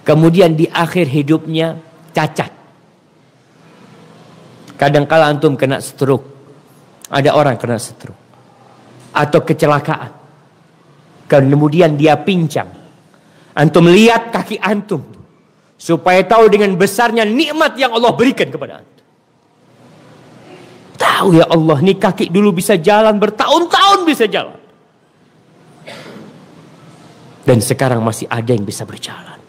Kemudian di akhir hidupnya cacat. Kadang kala antum kena stroke. Ada orang kena stroke. Atau kecelakaan. Kemudian dia pincang. Antum lihat kaki antum. Supaya tahu dengan besarnya nikmat yang Allah berikan kepada antum. Tahu ya Allah, nih kaki dulu bisa jalan bertahun-tahun bisa jalan. Dan sekarang masih ada yang bisa berjalan.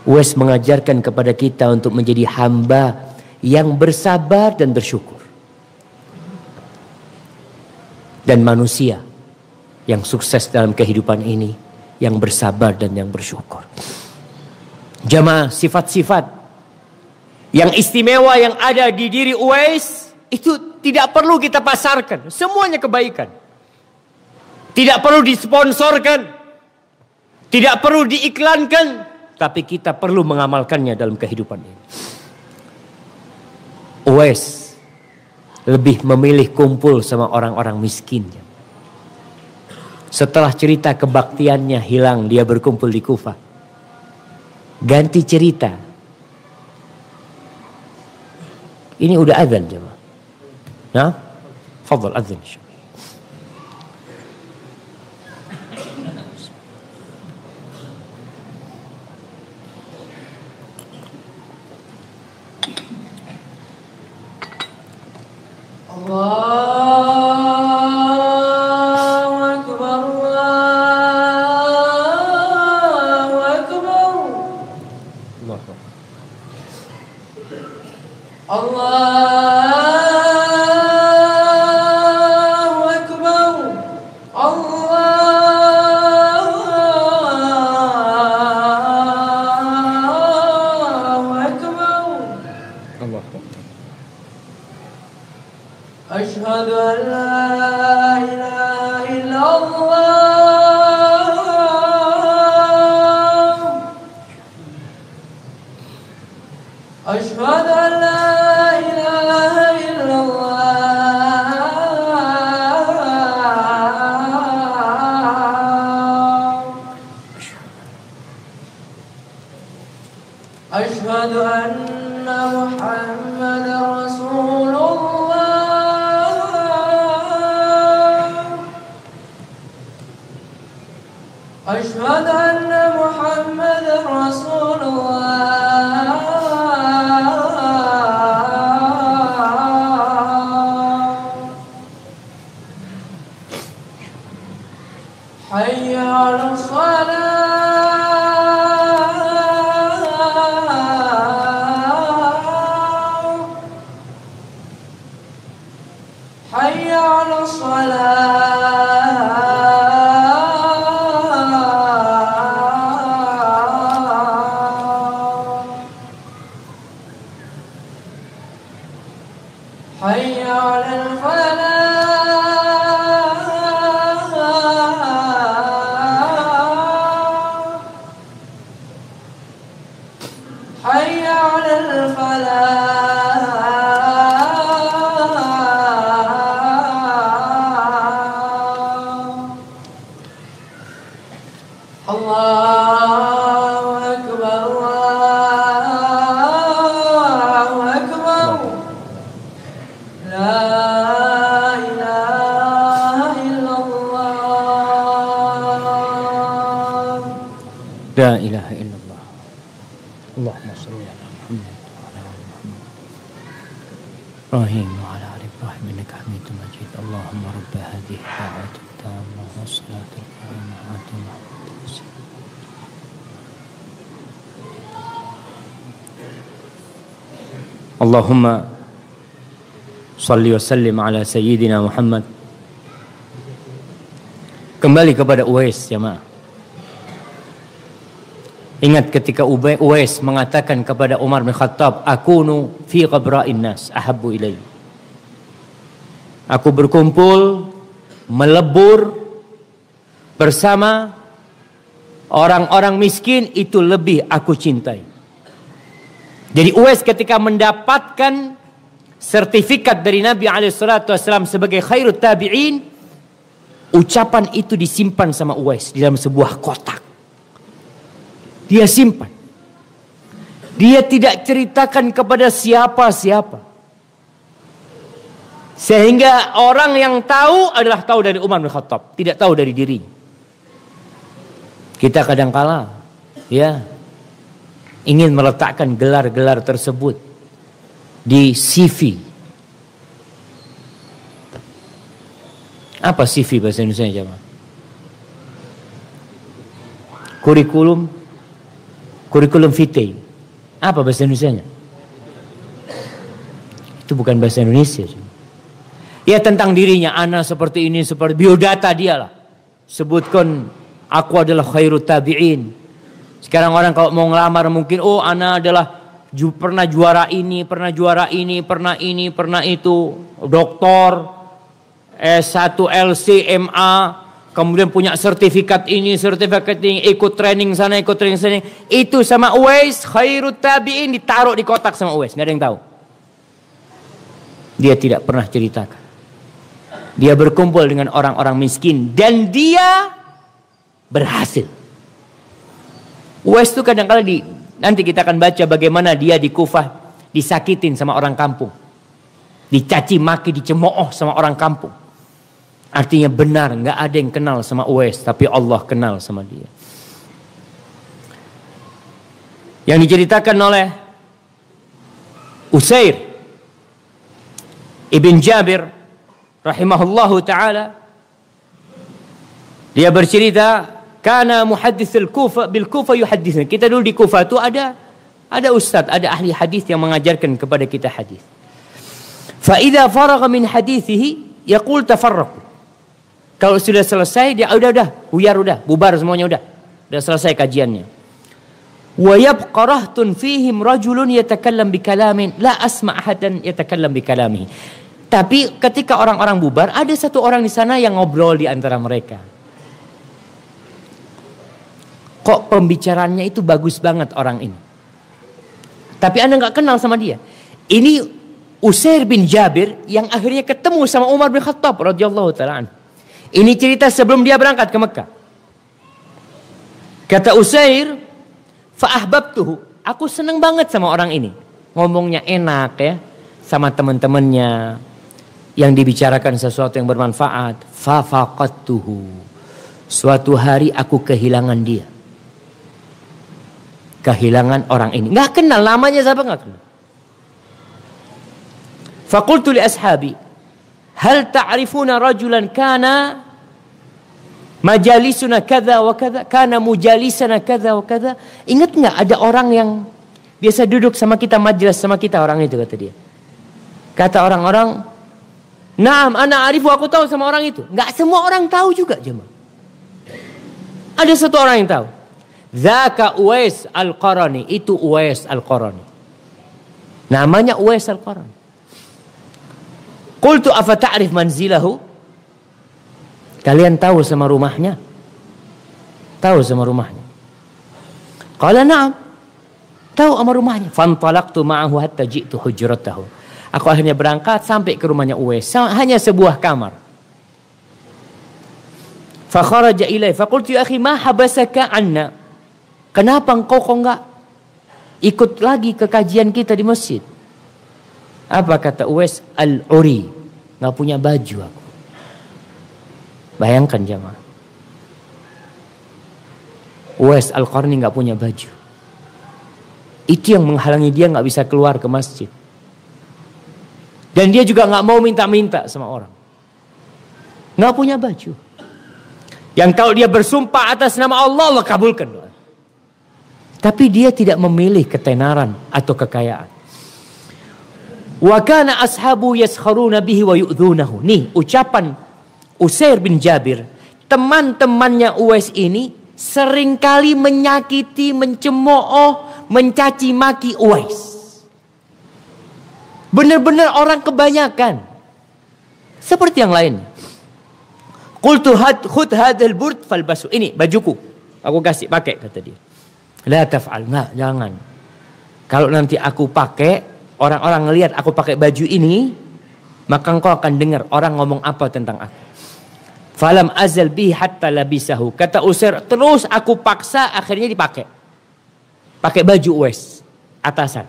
Uwais mengajarkan kepada kita untuk menjadi hamba yang bersabar dan bersyukur. Dan manusia yang sukses dalam kehidupan ini, yang bersabar dan yang bersyukur. Jamaah, sifat-sifat yang istimewa yang ada di diri Uwais itu tidak perlu kita pasarkan. Semuanya kebaikan. Tidak perlu disponsorkan. Tidak perlu diiklankan. Tapi kita perlu mengamalkannya dalam kehidupan ini. Uwais lebih memilih kumpul sama orang-orang miskin. Setelah cerita kebaktiannya hilang, dia berkumpul di Kufah. Ganti cerita. Ini udah azan jemaah. Nah, fadhal azan. Asyhadu an la ilaha illallah. Asyhadu an la ilaha illallah. Asyhadu anna Muhammadar Rasulullah. أشهد أن محمد رسول الله. حي على الصلاة. حي على الصلاة. حي على الفلاح. حي على الفلاح. الله لا إله إلا الله لا إله إلا الله اللهم صل على محمد وعلى آل محمد إبراهيم وعلى آل إبراهيم إنك حميد مجيد اللهم رب هذه الدعوة التامة والصلاة القائمة آت محمد الوسيلة اللهم صل وسلم على Sayyidina Muhammad. Kembali kepada Uwais, jemaah. Ingat ketika Uwais mengatakan kepada Umar bin Khattab, "Akunu fi qabra'in nas ahabbu ilayya." Aku berkumpul, melebur bersama orang-orang miskin itu lebih aku cintai. Jadi Uwais ketika mendapatkan sertifikat dari Nabi SAW sebagai khairut tabi'in, ucapan itu disimpan sama Uwais di dalam sebuah kotak. Dia simpan. Dia tidak ceritakan kepada siapa-siapa. Sehingga orang yang tahu adalah tahu dari Umar bin Khattab, tidak tahu dari diri. Kita kadangkala ya ingin meletakkan gelar-gelar tersebut di CV. Apa CV bahasa Indonesia, jemaah? Kurikulum vitae. Apa bahasa Indonesia-nya? Itu bukan bahasa Indonesia. Ya tentang dirinya, ana seperti ini, seperti biodata dia lah. Sebutkan aku adalah khairut tabi'in. Sekarang orang kalau mau ngelamar mungkin, oh ana adalah pernah juara ini, pernah juara ini, pernah ini, pernah itu, doktor, S1 LCMA, kemudian punya sertifikat ini, ikut training sana, ikut training sana. Itu sama Uwais, khairut tabi'in, ditaruh di kotak sama Uwais, nggak ada yang tahu. Dia tidak pernah ceritakan. Dia berkumpul dengan orang-orang miskin dan dia berhasil. Uwais itu kadang-kadang nanti kita akan baca bagaimana dia di Kufah disakitin sama orang kampung. Dicaci maki, dicemooh sama orang kampung. Artinya benar, nggak ada yang kenal sama Uwais, tapi Allah kenal sama dia. Yang diceritakan oleh Usair Ibn Jabir rahimahullahu ta'ala, dia bercerita, kana muhadditsul Kufa bil Kufa yuhadditsuna. Kita dulu di Kufa itu ada ustaz, ada ahli hadis yang mengajarkan kepada kita hadis. Fa idza faragha min hadithihi yaqul tafarraqu. Kalau sudah selesai dia udah buyar, udah bubar semuanya, udah selesai kajiannya. Wa yabqa rahtun fihim rajulun yatakallam bikalamin la asma' ahadan yatakallam bikalamihi. Tapi ketika orang-orang bubar, ada satu orang di sana yang ngobrol di antara mereka. Kok pembicaraannya itu bagus banget orang ini. Tapi Anda nggak kenal sama dia. Ini Usair bin Jabir yang akhirnya ketemu sama Umar bin Khattab radhiyallahu ta'ala anhu. Ini cerita sebelum dia berangkat ke Mekah. Kata Usair, fa ahbabtuhu. Aku senang banget sama orang ini. Ngomongnya enak ya, sama teman-temannya. Yang dibicarakan sesuatu yang bermanfaat. Fa faqadtuhu. Suatu hari aku kehilangan dia. Kehilangan orang ini. Nggak kenal namanya siapa, nggak kenal. Faqultu li ashabi, hal ta'rifuna rajulan kana majalisuna kadza wa kadza, kana mujalisana kadza wa kadza. Ingat nggak ada orang yang biasa duduk sama kita, majelis sama kita, orang itu, kata dia. Kata orang-orang, "Naam, ana arifu, aku tahu sama orang itu." Nggak semua orang tahu juga, jemaah. Ada satu orang yang tahu. Zaka Uwais Al-Qarani, itu Uwais Al-Qarani. Namanya Uwais Al-Qarani. Qultu afa ta'rif manzilahu? Kalian tahu sama rumahnya? Tahu sama rumahnya? Qala na'am. Tahu sama rumahnya. Fantalaqtu ma'ahu hatta ji'tu hujratahu. Aku akhirnya berangkat sampai ke rumahnya Uwais. Hanya sebuah kamar. Fa kharaja ilai fa qultu ya akhi ma habasaka anna? Kenapa engkau kok enggak ikut lagi ke kajian kita di masjid? Apa kata Uwais? Al-uri, nggak punya baju aku. Bayangkan jamaah, Uwais Al-Qarni nggak punya baju. Itu yang menghalangi dia nggak bisa keluar ke masjid. Dan dia juga nggak mau minta-minta sama orang. Nggak punya baju. Yang kalau dia bersumpah atas nama Allah, Allah kabulkan doa. Tapi dia tidak memilih ketenaran atau kekayaan. Wa kana ashabu yaskharuna bihi wa yu'dhunahu. Nih ucapan Usair bin Jabir. Teman-temannya Uwais ini seringkali menyakiti, mencemooh, mencaci maki Uwais. Benar-benar orang kebanyakan. Seperti yang lain. Qultu khudh hadzal burd falbasu. Ini bajuku, aku kasih pakai, kata dia. La taf'al, enggak, jangan. Kalau nanti aku pakai, orang-orang ngelihat aku pakai baju ini, maka engkau akan dengar orang ngomong apa tentang aku. Falam azal bihi hatta labisahu. Kata Usair, terus aku paksa, akhirnya dipakai. Pakai baju Uwais, atasan.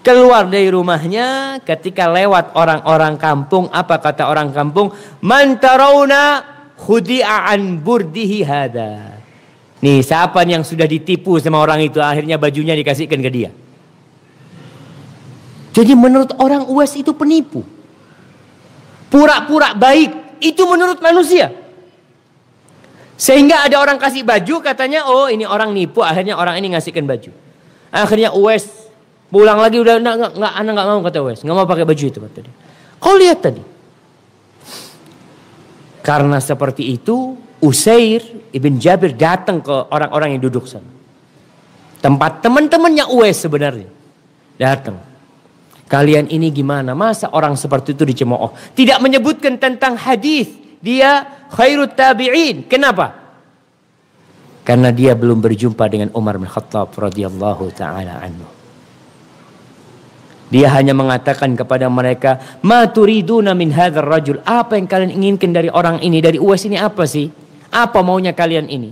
Keluar dari rumahnya, ketika lewat orang-orang kampung, apa kata orang kampung? Man tarawna khudi'an burdihi hada. Nih, siapa yang sudah ditipu sama orang itu, akhirnya bajunya dikasihkan ke dia. Jadi menurut orang Uwais itu penipu. Pura-pura baik, itu menurut manusia. Sehingga ada orang kasih baju, katanya, oh ini orang nipu, akhirnya orang ini ngasihkan baju. Akhirnya Uwais pulang lagi, udah enggak, anak enggak mau, kata Uwais, enggak mau pakai baju itu, kata dia. Kau lihat tadi. Karena seperti itu, Usair ibn Jabir datang ke orang-orang yang duduk sana. Tempat teman-temannya Uwais sebenarnya. Datang. Kalian ini gimana? Masa orang seperti itu dicemooh? Tidak menyebutkan tentang hadis. Dia khairut tabi'in. Kenapa? Karena dia belum berjumpa dengan Umar bin Khattab radhiyallahu taala anhu. Dia hanya mengatakan kepada mereka, "Ma turiduna min hadzal rajul?" Apa yang kalian inginkan dari orang ini, dari Uwais ini apa sih? Apa maunya kalian ini?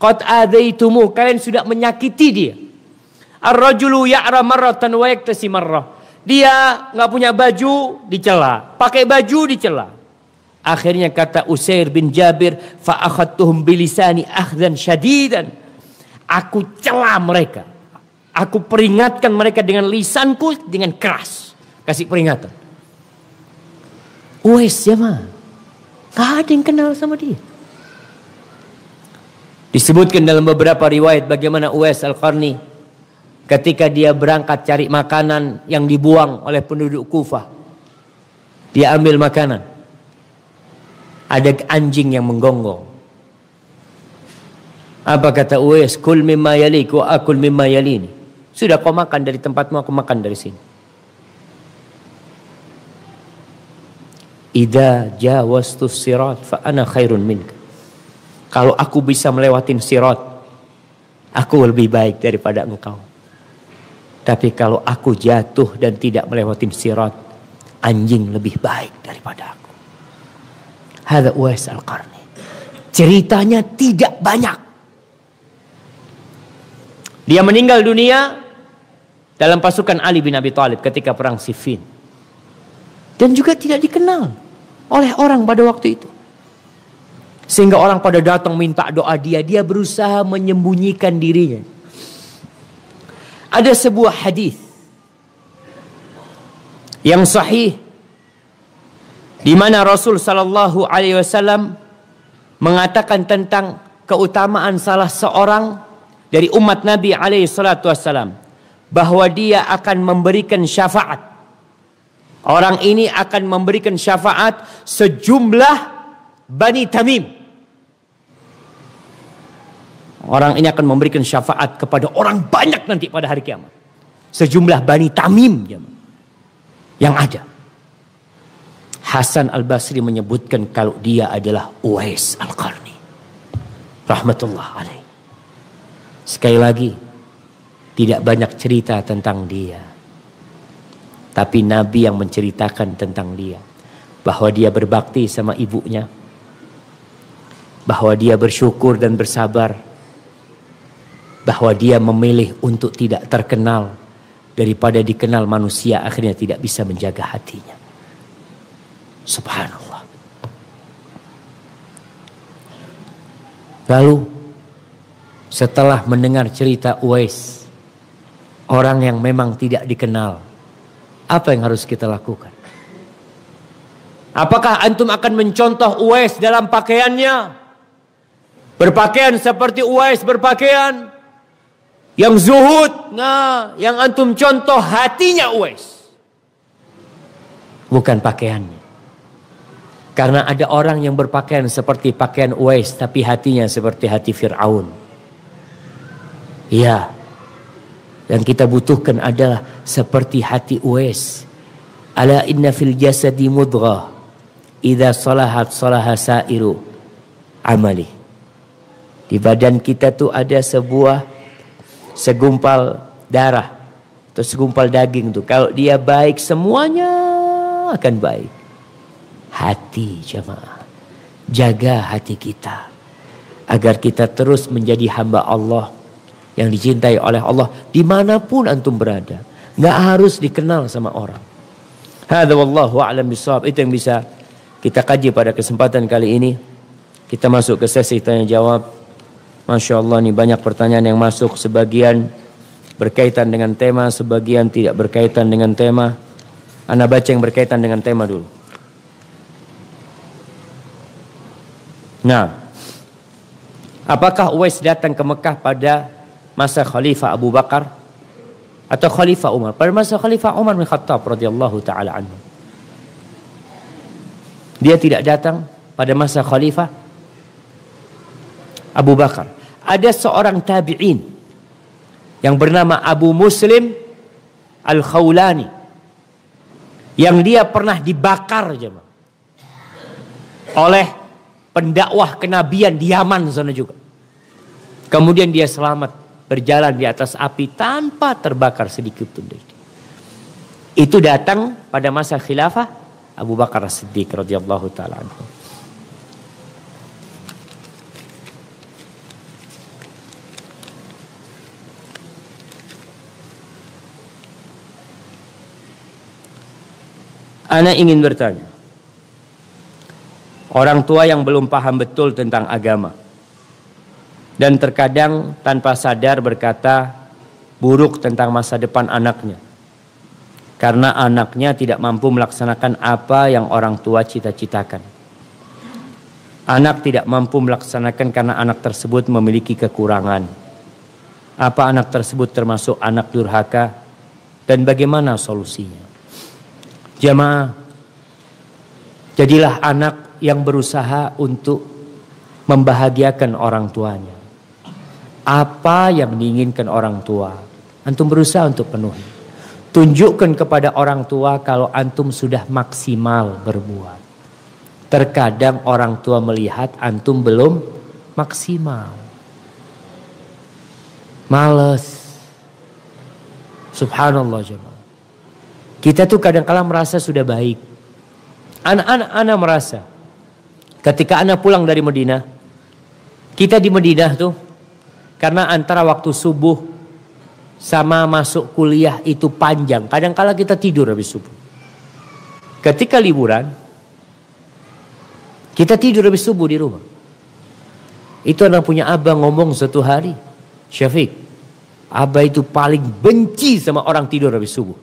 Qad adaitumu, kalian sudah menyakiti dia. Ar-rajulu ya'ra marratan wa yaktasi marrah. Dia enggak punya baju, dicela. Pakai baju, dicela. Akhirnya kata Usair bin Jabir, fa akhadtuhum bilisani akhdan syadidan. Aku cela mereka. Aku peringatkan mereka dengan lisanku, dengan keras. Kasih peringatan. Uwais jemaah, gak ada yang kenal sama dia. Disebutkan dalam beberapa riwayat bagaimana Uwais Al-Qarni ketika dia berangkat cari makanan yang dibuang oleh penduduk Kufah. Dia ambil makanan. Ada anjing yang menggonggong. Apa kata Uwais? Kul mimma yalik wa akul mimma yalini. Sudah kau makan dari tempatmu, aku makan dari sini. Idza jawastu sirat fa ana khairun minka. Kalau aku bisa melewatin sirat, aku lebih baik daripada engkau. Tapi kalau aku jatuh dan tidak melewatin sirat, anjing lebih baik daripada aku. Hadza Uwais Al-Qarni. Ceritanya tidak banyak. Dia meninggal dunia dalam pasukan Ali bin Abi Thalib ketika perang Siffin. Dan juga tidak dikenal oleh orang pada waktu itu. Sehingga orang pada datang minta doa dia. Dia berusaha menyembunyikan dirinya. Ada sebuah hadis yang sahih di mana Rasul sallallahu alaihi wasallam mengatakan tentang keutamaan salah seorang dari umat Nabi alaihi salatu wasallam, bahwa dia akan memberikan syafaat. Orang ini akan memberikan syafaat sejumlah Bani Tamim. Orang ini akan memberikan syafaat kepada orang banyak nanti pada hari kiamat. Sejumlah Bani Tamim yang ada. Hasan Al-Basri menyebutkan kalau dia adalah Uwais Al-Qarni. Rahmatullah alaih. Sekali lagi, tidak banyak cerita tentang dia. Tapi Nabi yang menceritakan tentang dia. Bahwa dia berbakti sama ibunya. Bahwa dia bersyukur dan bersabar. Bahwa dia memilih untuk tidak terkenal. daripada dikenal manusia akhirnya tidak bisa menjaga hatinya. Subhanallah. Lalu setelah mendengar cerita Uwais, orang yang memang tidak dikenal, apa yang harus kita lakukan? Apakah antum akan mencontoh Uwais dalam pakaiannya? Berpakaian seperti Uwais berpakaian? Yang zuhud? Nah, yang antum contoh hatinya Uwais, bukan pakaiannya. Karena ada orang yang berpakaian seperti pakaian Uwais, tapi hatinya seperti hati Fir'aun. Ya, yang kita butuhkan adalah seperti hati Uwais. Ala inna fil jasadi mudghah, idza salahat salaha sairu amali. Di badan kita tuh ada segumpal darah atau segumpal daging tuh. Kalau dia baik, semuanya akan baik. Hati, jamaah, jaga hati kita agar kita terus menjadi hamba Allah yang dicintai oleh Allah dimanapun antum berada. Nggak harus dikenal sama orang. Hadza wallahu a'lam bishawab. Itu yang bisa kita kaji pada kesempatan kali ini. Kita masuk ke sesi tanya jawab. Masya Allah, nih banyak pertanyaan yang masuk. Sebagian berkaitan dengan tema, sebagian tidak berkaitan dengan tema. Ana baca yang berkaitan dengan tema dulu. Nah, apakah Uwais datang ke Mekah pada masa Khalifah Abu Bakar atau Khalifah Umar? Pada masa Khalifah Umar bin Khattab radhiyallahu taala anhu. Dia tidak datang pada masa Khalifah Abu Bakar. Ada seorang tabi'in yang bernama Abu Muslim Al-Khawlani, yang dia pernah dibakar oleh pendakwah kenabian di Yaman sana juga. Kemudian dia selamat berjalan di atas api tanpa terbakar sedikit pun. Itu datang pada masa khilafah Abu Bakar As-Siddiq radhiyallahu taala anhu. Ana ingin bertanya, orang tua yang belum paham betul tentang agama dan terkadang tanpa sadar berkata buruk tentang masa depan anaknya karena anaknya tidak mampu melaksanakan apa yang orang tua cita-citakan. Anak tidak mampu melaksanakan karena anak tersebut memiliki kekurangan. Apa anak tersebut termasuk anak durhaka dan bagaimana solusinya? Jamaah, jadilah anak yang berusaha untuk membahagiakan orang tuanya. Apa yang diinginkan orang tua, antum berusaha untuk penuhi. Tunjukkan kepada orang tua kalau antum sudah maksimal berbuat. Terkadang orang tua melihat antum belum maksimal, males. Subhanallah jemaah. Kita tuh kadang-kala merasa sudah baik. Anak-anak merasa ketika anak pulang dari Madinah, kita di Madinah tuh karena antara waktu subuh sama masuk kuliah itu panjang. Kadang-kala kita tidur habis subuh. Ketika liburan, kita tidur habis subuh di rumah. Itu anak punya abang ngomong satu hari, Syafiq, abah itu paling benci sama orang tidur habis subuh.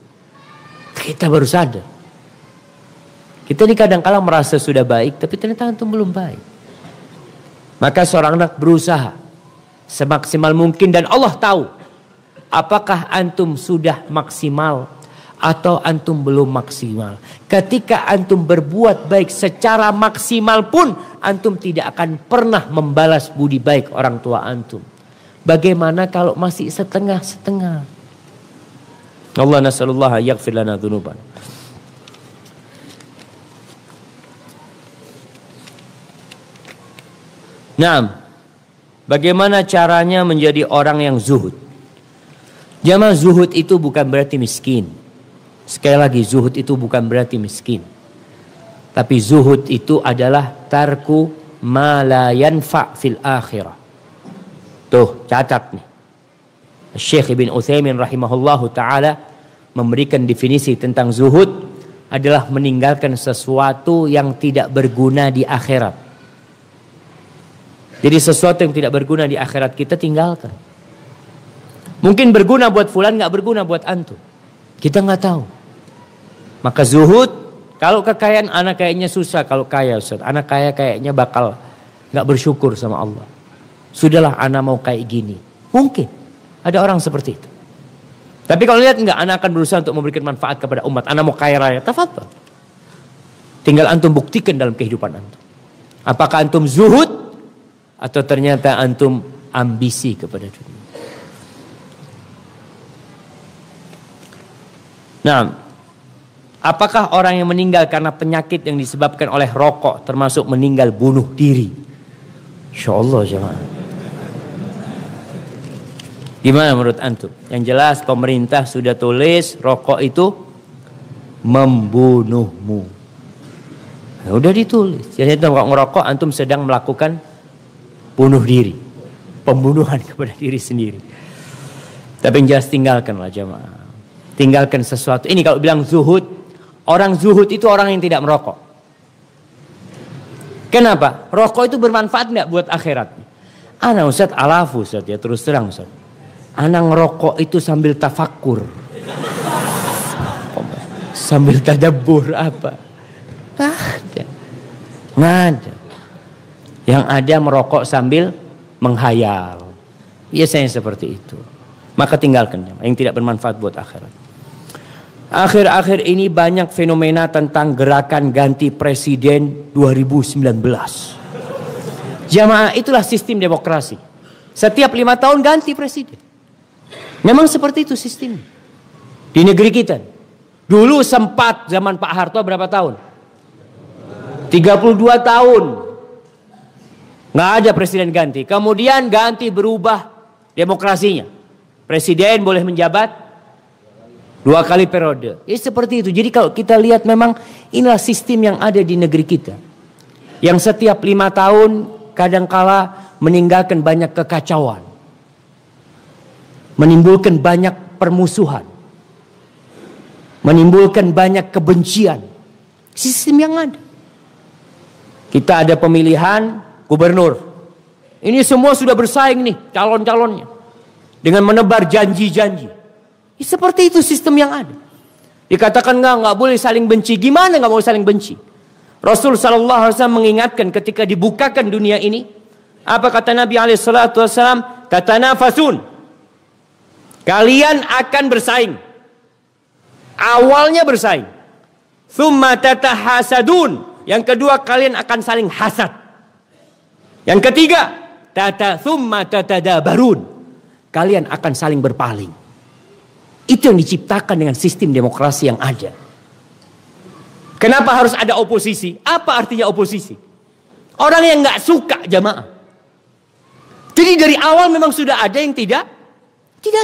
Kita baru sadar. Kita ini kadang-kala merasa sudah baik, tapi ternyata antum belum baik. Maka seorang anak berusaha semaksimal mungkin dan Allah tahu apakah antum sudah maksimal atau antum belum maksimal. Ketika antum berbuat baik secara maksimal pun antum tidak akan pernah membalas budi baik orang tua antum. Bagaimana kalau masih setengah-setengah? Allah nasallallahu yaghfir lana dzunuban. Naam. Bagaimana caranya menjadi orang yang zuhud? Jamaah, zuhud itu bukan berarti miskin. Sekali lagi, zuhud itu bukan berarti miskin. Tapi zuhud itu adalah tarku ma la yanfa' fil akhirah. Tuh, catat nih. Syekh Ibn Utsaimin rahimahullahu ta'ala memberikan definisi tentang zuhud adalah meninggalkan sesuatu yang tidak berguna di akhirat. Jadi sesuatu yang tidak berguna di akhirat kita tinggalkan. Mungkin berguna buat fulan, nggak berguna buat antum. Kita nggak tahu. Maka zuhud, kalau kekayaan anak kayaknya susah kalau kaya Ustaz. Anak kaya kayaknya bakal nggak bersyukur sama Allah. Sudahlah anak mau kayak gini. Mungkin ada orang seperti itu. Tapi kalau lihat enggak, anak akan berusaha untuk memberikan manfaat kepada umat. Anak mau kaya raya, tafadhal. Tinggal antum buktikan dalam kehidupan antum. Apakah antum zuhud atau ternyata antum ambisi kepada dunia. Nah, apakah orang yang meninggal karena penyakit yang disebabkan oleh rokok termasuk meninggal bunuh diri? Insyaallah jemaah. Gimana menurut antum? Yang jelas pemerintah sudah tulis rokok itu membunuhmu. Nah, udah ditulis. Jadi kalau ngerokok antum sedang melakukan bunuh diri, pembunuhan kepada diri sendiri. Tapi yang jelas tinggalkanlah jemaah. Tinggalkan sesuatu. Ini kalau bilang zuhud, orang zuhud itu orang yang tidak merokok. Kenapa? Rokok itu bermanfaat nggak buat akhirat? Ana Ustaz alafu Ustaz ya, terus terang Ustaz. Ana ngerokok itu sambil tafakkur. Sambil tadabbur apa? Nggak ada. Yang ada merokok sambil menghayal. Biasanya seperti itu. Maka tinggalkan yang tidak bermanfaat buat akhirat. Akhir-akhir ini banyak fenomena tentang gerakan ganti presiden 2019. Jamaah, itulah sistem demokrasi. Setiap 5 tahun ganti presiden. Memang seperti itu sistem di negeri kita. Dulu sempat zaman Pak Harto berapa tahun? 32 tahun. Nggak ada presiden ganti. Kemudian ganti, berubah demokrasinya. Presiden boleh menjabat 2 kali periode. Ya seperti itu. Jadi kalau kita lihat memang inilah sistem yang ada di negeri kita. Yang setiap 5 tahun kadangkala meninggalkan banyak kekacauan. Menimbulkan banyak permusuhan. Menimbulkan banyak kebencian. Sistem yang ada. Kita ada pemilihan gubernur. Ini semua sudah bersaing nih calon-calonnya. Dengan menebar janji-janji. Seperti itu sistem yang ada. Dikatakan nggak boleh saling benci. Gimana nggak mau saling benci? Rasul sallallahu alaihi wasallam mengingatkan ketika dibukakan dunia ini. Apa kata Nabi alaihi salatu wasallam? Tatanafasun. Kalian akan bersaing. Awalnya bersaing. Tsumma tatahasadun. Yang kedua kalian akan saling hasad. Yang ketiga, tsumma tatadabarun. Kalian akan saling berpaling. Itu yang diciptakan dengan sistem demokrasi yang ada. Kenapa harus ada oposisi? Apa artinya oposisi? Orang yang nggak suka jamaah. Jadi dari awal memang sudah ada yang tidak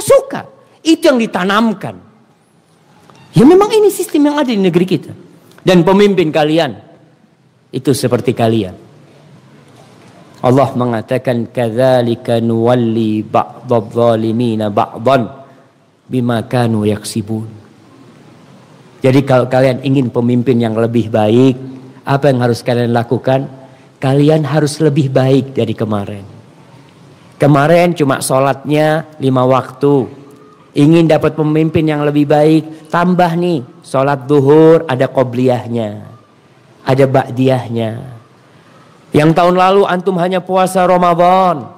suka. Itu yang ditanamkan. Ya memang ini sistem yang ada di negeri kita. Dan pemimpin kalian itu seperti kalian. Allah mengatakan kadzalika nuwalli ba'dadh dhalimina ba'dhan bima kanu yaksibun. Jadi kalau kalian ingin pemimpin yang lebih baik, apa yang harus kalian lakukan? Kalian harus lebih baik dari kemarin. Kemarin cuma sholatnya 5 waktu. Ingin dapat pemimpin yang lebih baik, tambah nih. Sholat zuhur ada qobliyahnya. Ada ba'diyahnya. Yang tahun lalu antum hanya puasa Ramadan.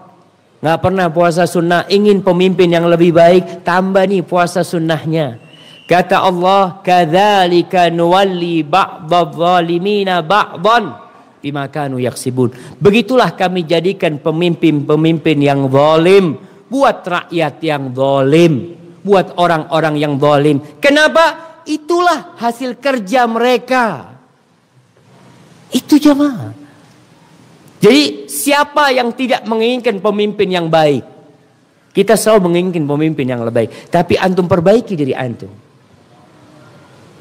Nggak pernah puasa sunnah. Ingin pemimpin yang lebih baik, tambah nih puasa sunnahnya. Kata Allah, kadzalika nuwalli ba'dadh dhalimina ba'dhan bima kanu yaksibun. Begitulah kami jadikan pemimpin-pemimpin yang zalim buat rakyat yang zalim, buat orang-orang yang zalim. Kenapa? Itulah hasil kerja mereka. Itu jamaah. Jadi siapa yang tidak menginginkan pemimpin yang baik? Kita selalu menginginkan pemimpin yang lebih baik. Tapi antum perbaiki diri antum.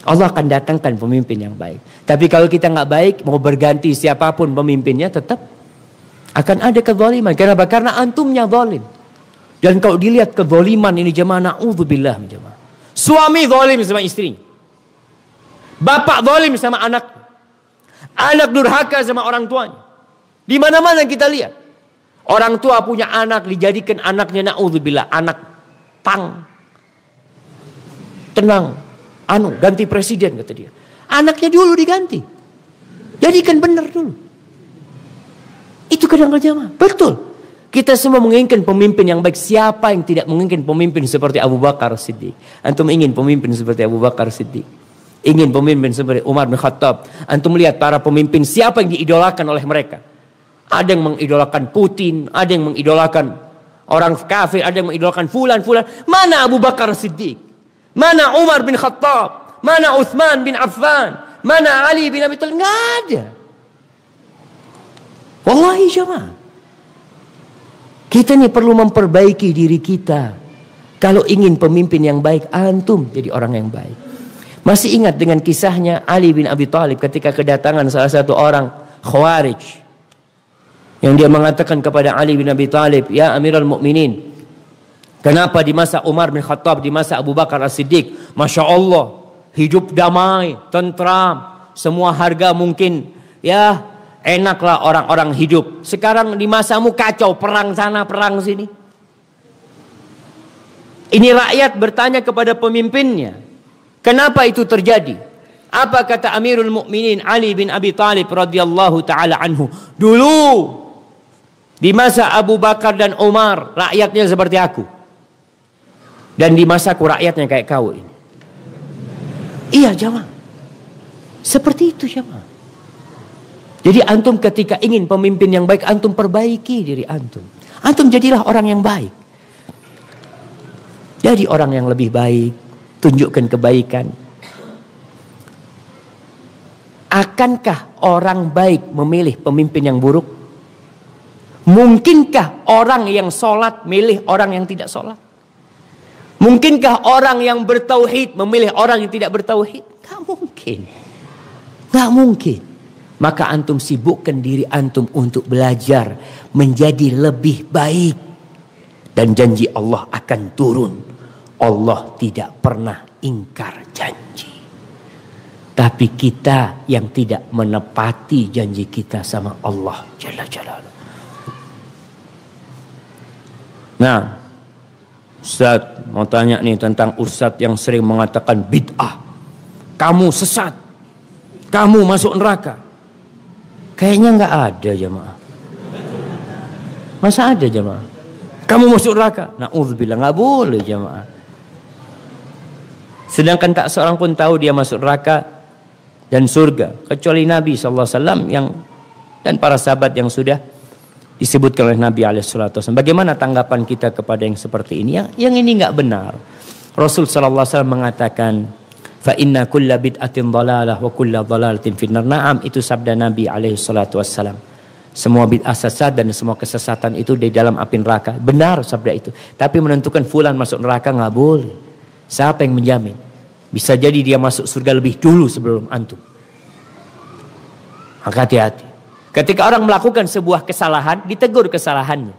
Allah akan datangkan pemimpin yang baik. Tapi kalau kita nggak baik, mau berganti siapapun pemimpinnya, tetap akan ada kezaliman. Kenapa? Karena antumnya zalim. Dan kalau dilihat kezaliman ini jemaah, na'udzubillah jemaah. Suami zalim sama istrinya. Bapak zalim sama anak. Anak durhaka sama orang tuanya. Di mana-mana kita lihat. Orang tua punya anak dijadikan anaknya naudzubillah anak pang. Tenang, ganti presiden kata dia. Anaknya dulu diganti. Jadikan benar dulu. Itu kadang-kadang betul. Kita semua menginginkan pemimpin yang baik. Siapa yang tidak menginginkan pemimpin seperti Abu Bakar Siddiq? Antum ingin pemimpin seperti Abu Bakar Siddiq? Ingin pemimpin seperti Umar bin Khattab? Antum lihat para pemimpin siapa yang diidolakan oleh mereka? Ada yang mengidolakan Putin, ada yang mengidolakan orang kafir, ada yang mengidolakan fulan. Mana Abu Bakar Siddiq? Mana Umar bin Khattab? Mana Uthman bin Affan? Mana Ali bin Abi Thalib? Nggak ada. Wallahi jemaah. Kita ini perlu memperbaiki diri kita. Kalau ingin pemimpin yang baik, antum jadi orang yang baik. Masih ingat dengan kisahnya Ali bin Abi Thalib ketika kedatangan salah satu orang Khawarij. Yang dia mengatakan kepada Ali bin Abi Thalib, "Ya Amirul Mukminin, kenapa di masa Umar bin Khattab, di masa Abu Bakar As-Siddiq, Masya Allah, hidup damai, tentram, semua harga mungkin, ya enaklah orang-orang hidup. Sekarang di masamu kacau, perang sana, perang sini." Ini rakyat bertanya kepada pemimpinnya, kenapa itu terjadi? Apa kata Amirul Mukminin Ali bin Abi Thalib radhiyallahu taala anhu? Dulu di masa Abu Bakar dan Umar rakyatnya seperti aku. Dan di masaku rakyatnya kayak kau ini. Iya jamaah. Seperti itu jamaah. Jadi antum ketika ingin pemimpin yang baik, antum perbaiki diri antum. Antum jadilah orang yang baik. Jadi orang yang lebih baik. Tunjukkan kebaikan. Akankah orang baik memilih pemimpin yang buruk? Mungkinkah orang yang sholat milih orang yang tidak sholat? Mungkinkah orang yang bertauhid memilih orang yang tidak bertauhid? Gak mungkin. Gak mungkin. Maka antum sibukkan diri antum untuk belajar menjadi lebih baik. Dan janji Allah akan turun. Allah tidak pernah ingkar janji. Tapi kita yang tidak menepati janji kita sama Allah Jalla Jalaluhu. Nah, Ustaz mau tanya nih tentang Ustaz yang sering mengatakan bid'ah. Kamu sesat. Kamu masuk neraka. Kayaknya nggak ada jemaah. Masa ada jemaah? Kamu masuk neraka? Na'udzubillah, nggak boleh jemaah. Sedangkan tak seorang pun tahu dia masuk neraka dan surga kecuali Nabi SAW dan para sahabat yang sudah disebutkan oleh Nabi SAW. Bagaimana tanggapan kita kepada yang seperti ini? Yang ini nggak benar. Rasul SAW mengatakan, fa inna kulla bid'atin dhalalah wa kulla dhalalatin finnar. Naam, itu sabda Nabi SAW. Semua bid'ah sesat dan semua kesesatan itu di dalam api neraka. Benar sabda itu. Tapi menentukan fulan masuk neraka nggak boleh. Siapa yang menjamin? Bisa jadi dia masuk surga lebih dulu sebelum antum. Maka hati-hati. Ketika orang melakukan sebuah kesalahan, ditegur kesalahannya.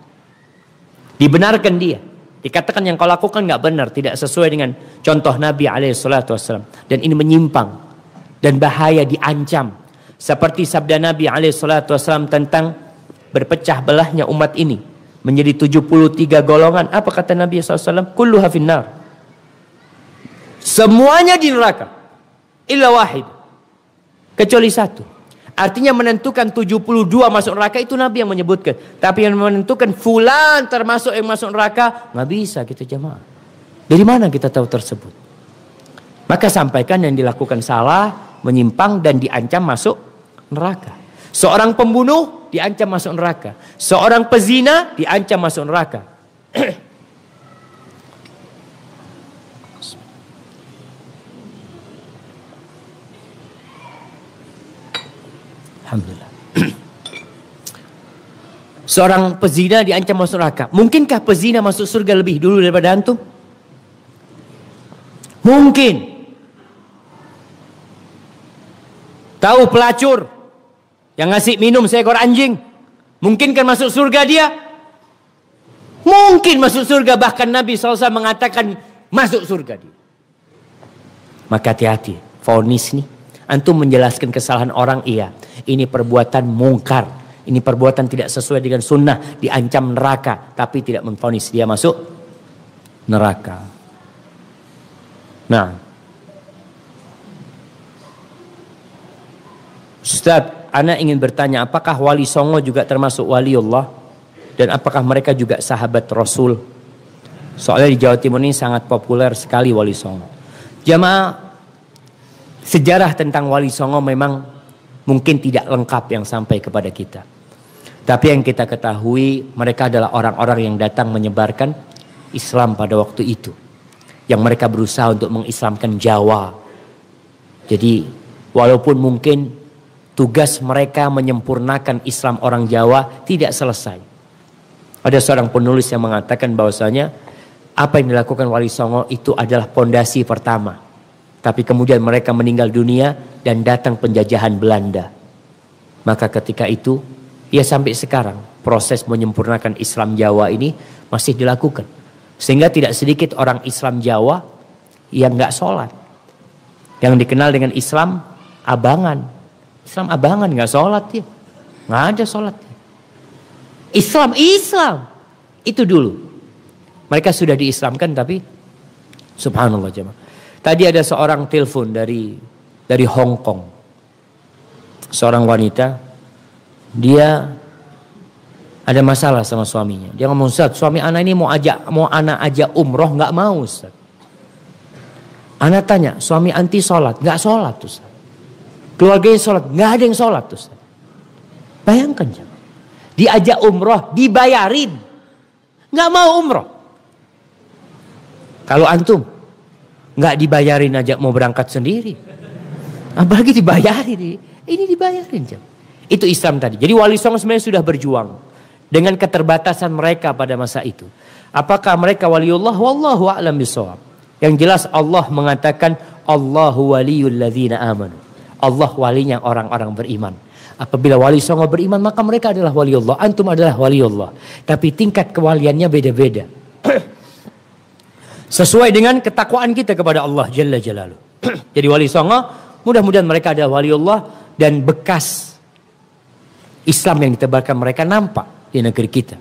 Dibenarkan dia. Dikatakan yang kau lakukan nggak benar, tidak sesuai dengan contoh Nabi SAW. Dan ini menyimpang dan bahaya, diancam. Seperti sabda Nabi SAW tentang berpecah belahnya umat ini menjadi 73 golongan. Apa kata Nabi SAW? Kulluha finnar. Semuanya di neraka. Illa wahid. Kecuali satu. Artinya menentukan 72 masuk neraka itu Nabi yang menyebutkan. Tapi yang menentukan fulan termasuk yang masuk neraka, nggak bisa kita jemaah. Dari mana kita tahu tersebut? Maka sampaikan yang dilakukan salah, menyimpang dan diancam masuk neraka. Seorang pembunuh diancam masuk neraka. Seorang pezina diancam masuk neraka. Alhamdulillah. Seorang pezina diancam masuk neraka. Mungkinkah pezina masuk surga lebih dulu daripada antum? Mungkin. Tahu pelacur yang ngasih minum seekor anjing, mungkinkah masuk surga dia? Mungkin masuk surga. Bahkan Nabi SAW mengatakan masuk surga dia. Maka hati-hati, vonis nih. Antum menjelaskan kesalahan orang, iya. Ini perbuatan mungkar. Ini perbuatan tidak sesuai dengan sunnah. Diancam neraka. Tapi tidak memvonis dia masuk neraka. Nah. Ustaz, ana ingin bertanya, apakah Wali Songo juga termasuk waliullah? Dan apakah mereka juga sahabat Rasul? Soalnya di Jawa Timur ini sangat populer sekali Wali Songo. Jamaah, sejarah tentang Wali Songo memang mungkin tidak lengkap yang sampai kepada kita. Tapi yang kita ketahui, mereka adalah orang-orang yang datang menyebarkan Islam pada waktu itu. Yang mereka berusaha untuk mengislamkan Jawa. Jadi walaupun mungkin tugas mereka menyempurnakan Islam orang Jawa tidak selesai. Ada seorang penulis yang mengatakan bahwasanya apa yang dilakukan Wali Songo itu adalah pondasi pertama. Tapi kemudian mereka meninggal dunia dan datang penjajahan Belanda. Maka ketika itu, ya sampai sekarang proses menyempurnakan Islam Jawa ini masih dilakukan. Sehingga tidak sedikit orang Islam Jawa yang nggak sholat. Yang dikenal dengan Islam abangan. Islam abangan, nggak sholat dia. Nggak ada sholat. Islam itu dulu. Mereka sudah diislamkan tapi subhanallah jemaah. Tadi ada seorang telepon dari Hong Kong. Seorang wanita, dia ada masalah sama suaminya. Dia ngomong, Ustaz, suami anak ini mau anak ajak umroh, nggak mau Ustaz. Anak tanya, suami anti sholat, nggak sholat Ustaz. Keluarganya sholat, nggak ada yang sholat Ustaz. Bayangkan jemaah. Diajak umroh, dibayarin, nggak mau umroh. Kalau antum nggak dibayarin aja mau berangkat sendiri, apalagi dibayarin. Ini dibayarin jam. Itu Islam tadi. Jadi Wali Songo sebenarnya sudah berjuang dengan keterbatasan mereka pada masa itu. Apakah mereka waliullah? Wallahu a'lam bishawab. Yang jelas Allah mengatakan Allahu waliyul ladzina amanu. Allah walinya orang-orang beriman. Apabila Wali Songo beriman, maka mereka adalah waliullah. Antum adalah waliullah. Tapi tingkat kewaliannya beda-beda. Sesuai dengan ketakwaan kita kepada Allah Jalla Jalaluh. Jadi Wali Songo, mudah-mudahan mereka adalah waliullah dan bekas Islam yang ditebarkan mereka nampak di negeri kita.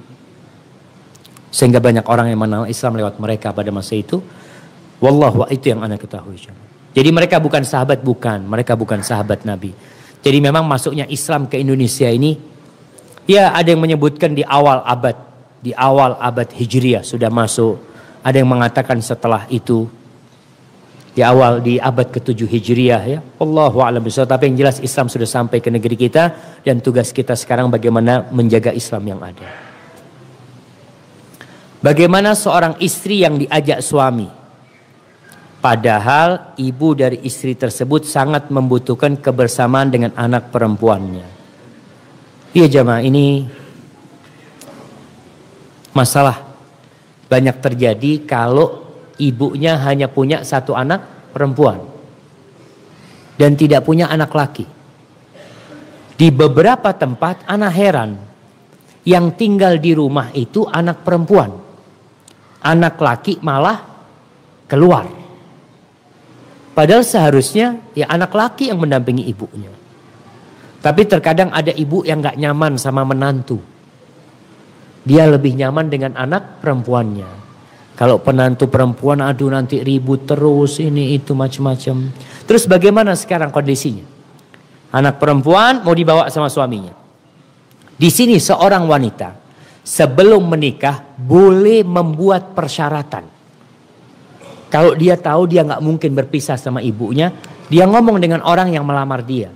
Sehingga banyak orang yang mengenal Islam lewat mereka pada masa itu. Wallahu, itu yang anda ketahui. Jadi mereka bukan sahabat, mereka bukan sahabat Nabi. Jadi memang masuknya Islam ke Indonesia ini, ya ada yang menyebutkan di awal abad Hijriah sudah masuk. Ada yang mengatakan setelah itu di abad ke-7 Hijriah ya. Allahu a'lam bishawab. Tapi yang jelas Islam sudah sampai ke negeri kita dan tugas kita sekarang bagaimana menjaga Islam yang ada. Bagaimana seorang istri yang diajak suami padahal ibu dari istri tersebut sangat membutuhkan kebersamaan dengan anak perempuannya. Iya jamaah, ini masalah banyak terjadi kalau ibunya hanya punya satu anak perempuan dan tidak punya anak laki. Di beberapa tempat anak heran, yang tinggal di rumah itu anak perempuan, anak laki malah keluar. Padahal seharusnya ya anak laki yang mendampingi ibunya. Tapi terkadang ada ibu yang gak nyaman sama menantu. Dia lebih nyaman dengan anak perempuannya. Kalau penantu perempuan, aduh nanti ribut terus, ini itu macam-macam. Terus bagaimana sekarang kondisinya? Anak perempuan mau dibawa sama suaminya. Di sini seorang wanita sebelum menikah boleh membuat persyaratan. Kalau dia tahu dia nggak mungkin berpisah sama ibunya, dia ngomong dengan orang yang melamar dia.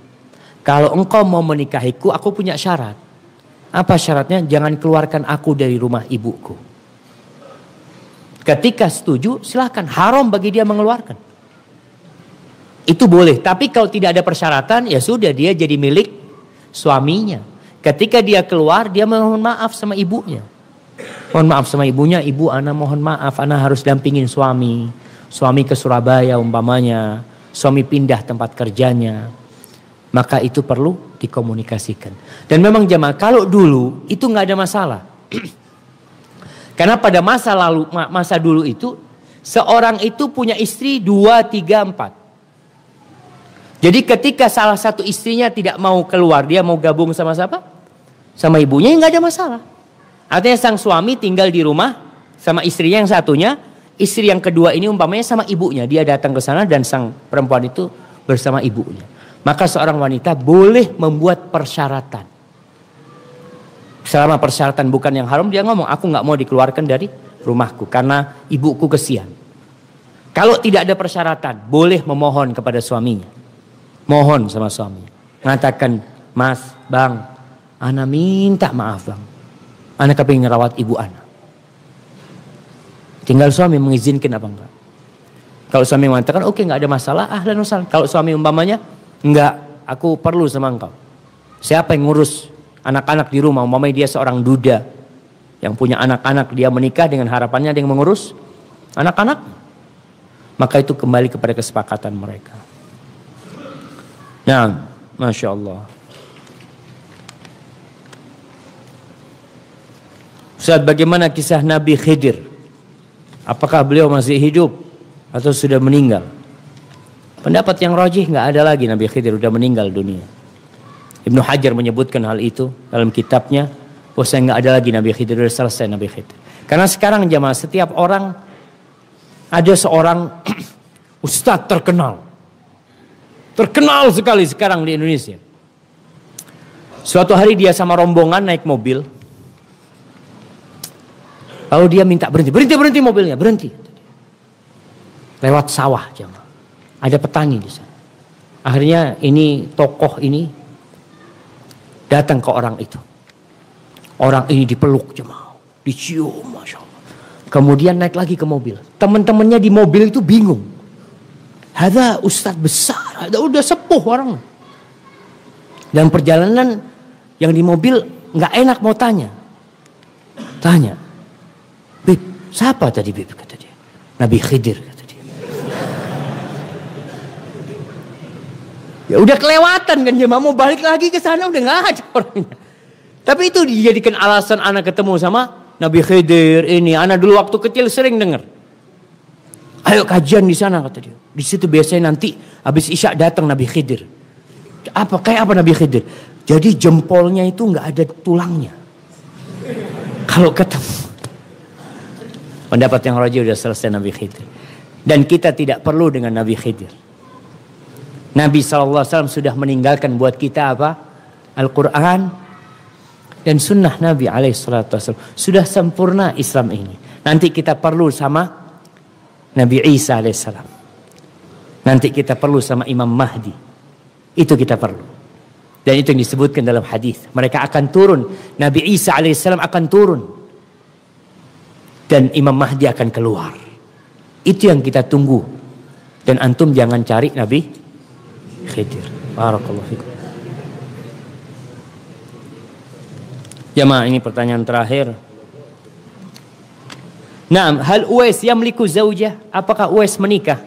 Kalau engkau mau menikahiku, aku punya syarat. Apa syaratnya? Jangan keluarkan aku dari rumah ibuku. Ketika setuju, silahkan. Haram bagi dia mengeluarkan. Itu boleh. Tapi kalau tidak ada persyaratan, ya sudah, dia jadi milik suaminya. Ketika dia keluar, dia mohon maaf sama ibunya. Mohon maaf sama ibunya, ibu ana mohon maaf, ana harus dampingin suami. Suami ke Surabaya umpamanya. Suami pindah tempat kerjanya. Maka itu perlu dikomunikasikan. Dan memang jemaah, kalau dulu itu nggak ada masalah. Karena pada masa dulu itu seorang itu punya istri 2, 3, 4. Jadi ketika salah satu istrinya tidak mau keluar, dia mau gabung sama siapa? Sama ibunya, nggak ada masalah. Artinya sang suami tinggal di rumah sama istrinya yang satunya, istri yang kedua ini umpamanya sama ibunya, dia datang ke sana dan sang perempuan itu bersama ibunya. Maka seorang wanita boleh membuat persyaratan. Selama persyaratan bukan yang haram, dia ngomong, aku nggak mau dikeluarkan dari rumahku karena ibuku kesian. Kalau tidak ada persyaratan, boleh memohon kepada suaminya. Mohon sama suaminya. Mengatakan, Mas, Bang, ana minta maaf bang. Ana kepingin ngerawat ibu ana. Tinggal suami mengizinkan apa enggak. Kalau suami mengatakan, oke, nggak ada masalah, ahlan wa sahlan. Kalau suami umpamanya, enggak, aku perlu sama engkau. Siapa yang ngurus anak-anak di rumah? Umpamanya dia seorang duda yang punya anak-anak, dia menikah dengan harapannya ada yang mengurus anak-anak. Maka itu kembali kepada kesepakatan mereka. Nah, Masya Allah. Ustaz, bagaimana kisah Nabi Khidir? Apakah beliau masih hidup atau sudah meninggal? Pendapat yang rajih, nggak ada lagi Nabi Khidir, sudah meninggal dunia. Ibnu Hajar menyebutkan hal itu dalam kitabnya, bahwasanya nggak ada lagi Nabi Khidir, sudah selesai Nabi Khidir. Karena sekarang jamaah, setiap orang ada seorang ustadz terkenal sekali sekarang di Indonesia. Suatu hari dia sama rombongan naik mobil. Lalu dia minta berhenti mobilnya, berhenti. Lewat sawah jemaah. Ada petani di sana. Akhirnya ini tokoh ini datang ke orang itu. Orang ini dipeluk jemaah, dicium, Masya Allah. Kemudian naik lagi ke mobil. Teman-temannya di mobil itu bingung. Ada ustadz besar, ada udah sepuh orang. Dan perjalanan yang di mobil nggak enak mau tanya. Bib, siapa tadi Bib? Kata dia. Nabi Khidir kata dia. Ya udah kelewatan kan jemaah, mau balik lagi ke sana udah nggak ada orangnya. Tapi itu dijadikan alasan anak ketemu sama Nabi Khidir ini. Anak dulu waktu kecil sering dengar. Ayo kajian di sana kata dia. Di situ biasanya nanti habis Isya datang Nabi Khidir. Kayak apa Nabi Khidir? Jadi jempolnya itu nggak ada tulangnya. Kalau ketemu. Pendapat yang rajih sudah selesai Nabi Khidir. Dan kita tidak perlu dengan Nabi Khidir. Nabi SAW sudah meninggalkan buat kita apa? Al-Quran dan sunnah Nabi SAW. Sudah sempurna Islam ini. Nanti kita perlu sama Nabi Isa alaihissalam. Nanti kita perlu sama Imam Mahdi. Itu kita perlu. Dan itu yang disebutkan dalam hadis. Mereka akan turun. Nabi Isa alaihissalam akan turun. Dan Imam Mahdi akan keluar. Itu yang kita tunggu. Dan antum jangan cari Nabi Khidir. Barakallahu fikum. Jamaah, ini pertanyaan terakhir. Naam, hal Uwais yamliku zaujah? Apakah Uwais menikah?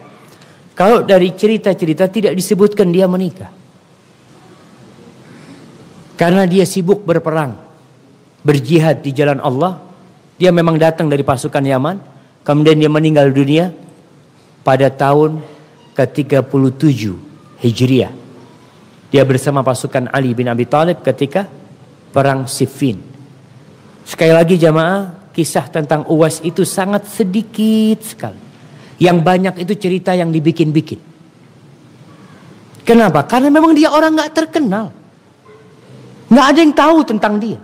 Kalau dari cerita-cerita tidak disebutkan dia menikah. Karena dia sibuk berperang, berjihad di jalan Allah. Dia memang datang dari pasukan Yaman, kemudian dia meninggal dunia pada tahun ke-37 Hijriah. Dia bersama pasukan Ali bin Abi Thalib ketika perang Siffin. Sekali lagi jamaah, kisah tentang Uwais itu sangat sedikit sekali. Yang banyak itu cerita yang dibikin-bikin. Kenapa? Karena memang dia orang nggak terkenal. Nggak ada yang tahu tentang dia.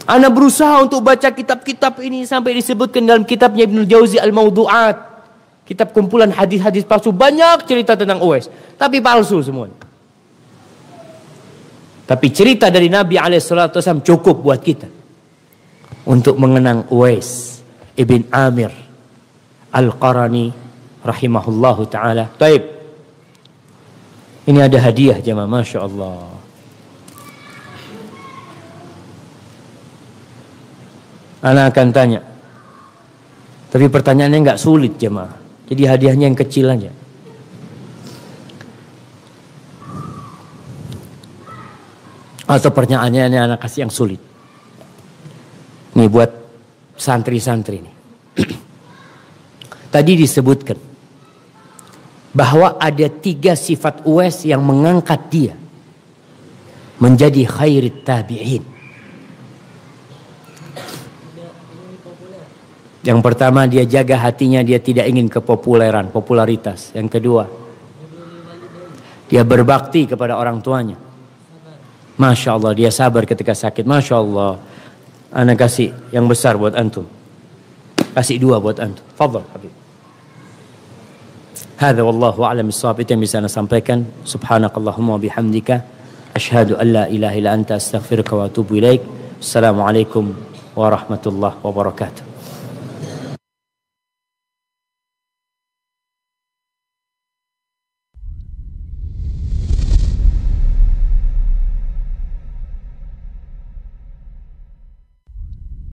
Ana berusaha untuk baca kitab-kitab ini sampai disebutkan dalam kitabnya Ibnu Jauzi Al-Mawdu'at. Kitab kumpulan hadis-hadis palsu. Banyak cerita tentang Uwais. Tapi palsu semua. Tapi cerita dari Nabi SAW cukup buat kita. Untuk mengenang Uwais ibn Amir Al-Qarani rahimahullahu ta'ala. Taib. Ini ada hadiah jemaah. Masya Allah. Ana akan tanya. Tapi pertanyaannya nggak sulit jemaah. Jadi hadiahnya yang kecil aja. Atau pertanyaannya ini anak kasih yang sulit. Nih buat santri-santri nih. Tadi disebutkan bahwa ada 3 sifat Uwais yang mengangkat dia menjadi khairit tabi'in. Yang pertama, dia jaga hatinya, dia tidak ingin kepopuleran, popularitas. Yang kedua, dia berbakti kepada orang tuanya. Masya Allah, dia sabar ketika sakit. Masya Allah, ana kasih yang besar buat antum. Kasih 2 buat antum. Fadhal Habib. Hadza wallahu a'lam bissawab. Itu yang bisa saya sampaikan. Subhanakallahumma wa bihamdika asyhadu an la ilaha illa anta astaghfiruka wa atubu ilaik. Assalamualaikum warahmatullahi wabarakatuh.